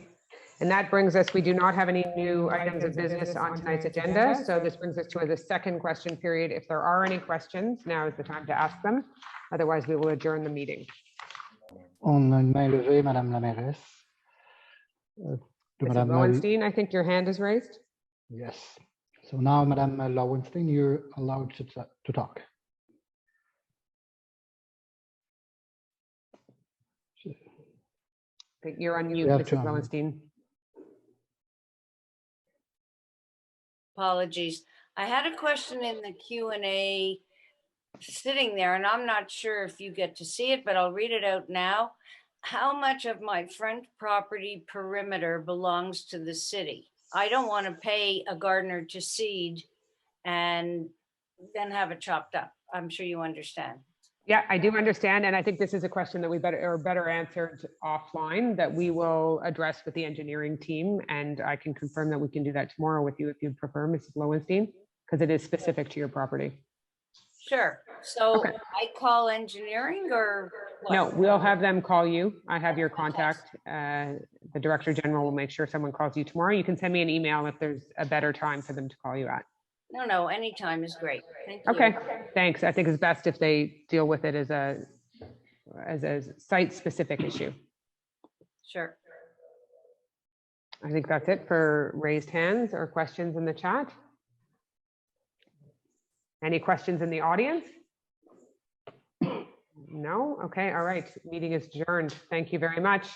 And that brings us, we do not have any new items of business on tonight's agenda. So this brings us to the second question period. If there are any questions, now is the time to ask them. Otherwise, we will adjourn the meeting. On a une main levée, Madame la mairesse. Mrs. Lowenstein, I think your hand is raised. Yes. So now, Madame Lowenstein, you're allowed to talk. You're on mute, Mrs. Lowenstein. Apologies. I had a question in the Q&A sitting there, and I'm not sure if you get to see it, but I'll read it out now. How much of my front property perimeter belongs to the city? I don't want to pay a gardener to seed and then have it chopped up. I'm sure you understand. Yeah, I do understand. And I think this is a question that we better answered offline that we will address with the engineering team. And I can confirm that we can do that tomorrow with you if you prefer, Mrs. Lowenstein, because it is specific to your property. Sure. So okay. I call engineering or what? No, we'll have them call you. I have your contact. The Director General will make sure someone calls you tomorrow. You can send me an email if there's a better time for them to call you at. No, anytime is great. Thank you. Okay, thanks. I think it's best if they deal with it as a site-specific issue. Sure. I think that's it for raised hands or questions in the chat. Any questions in the audience? No? Okay, all right. Meeting is adjourned. Thank you very much.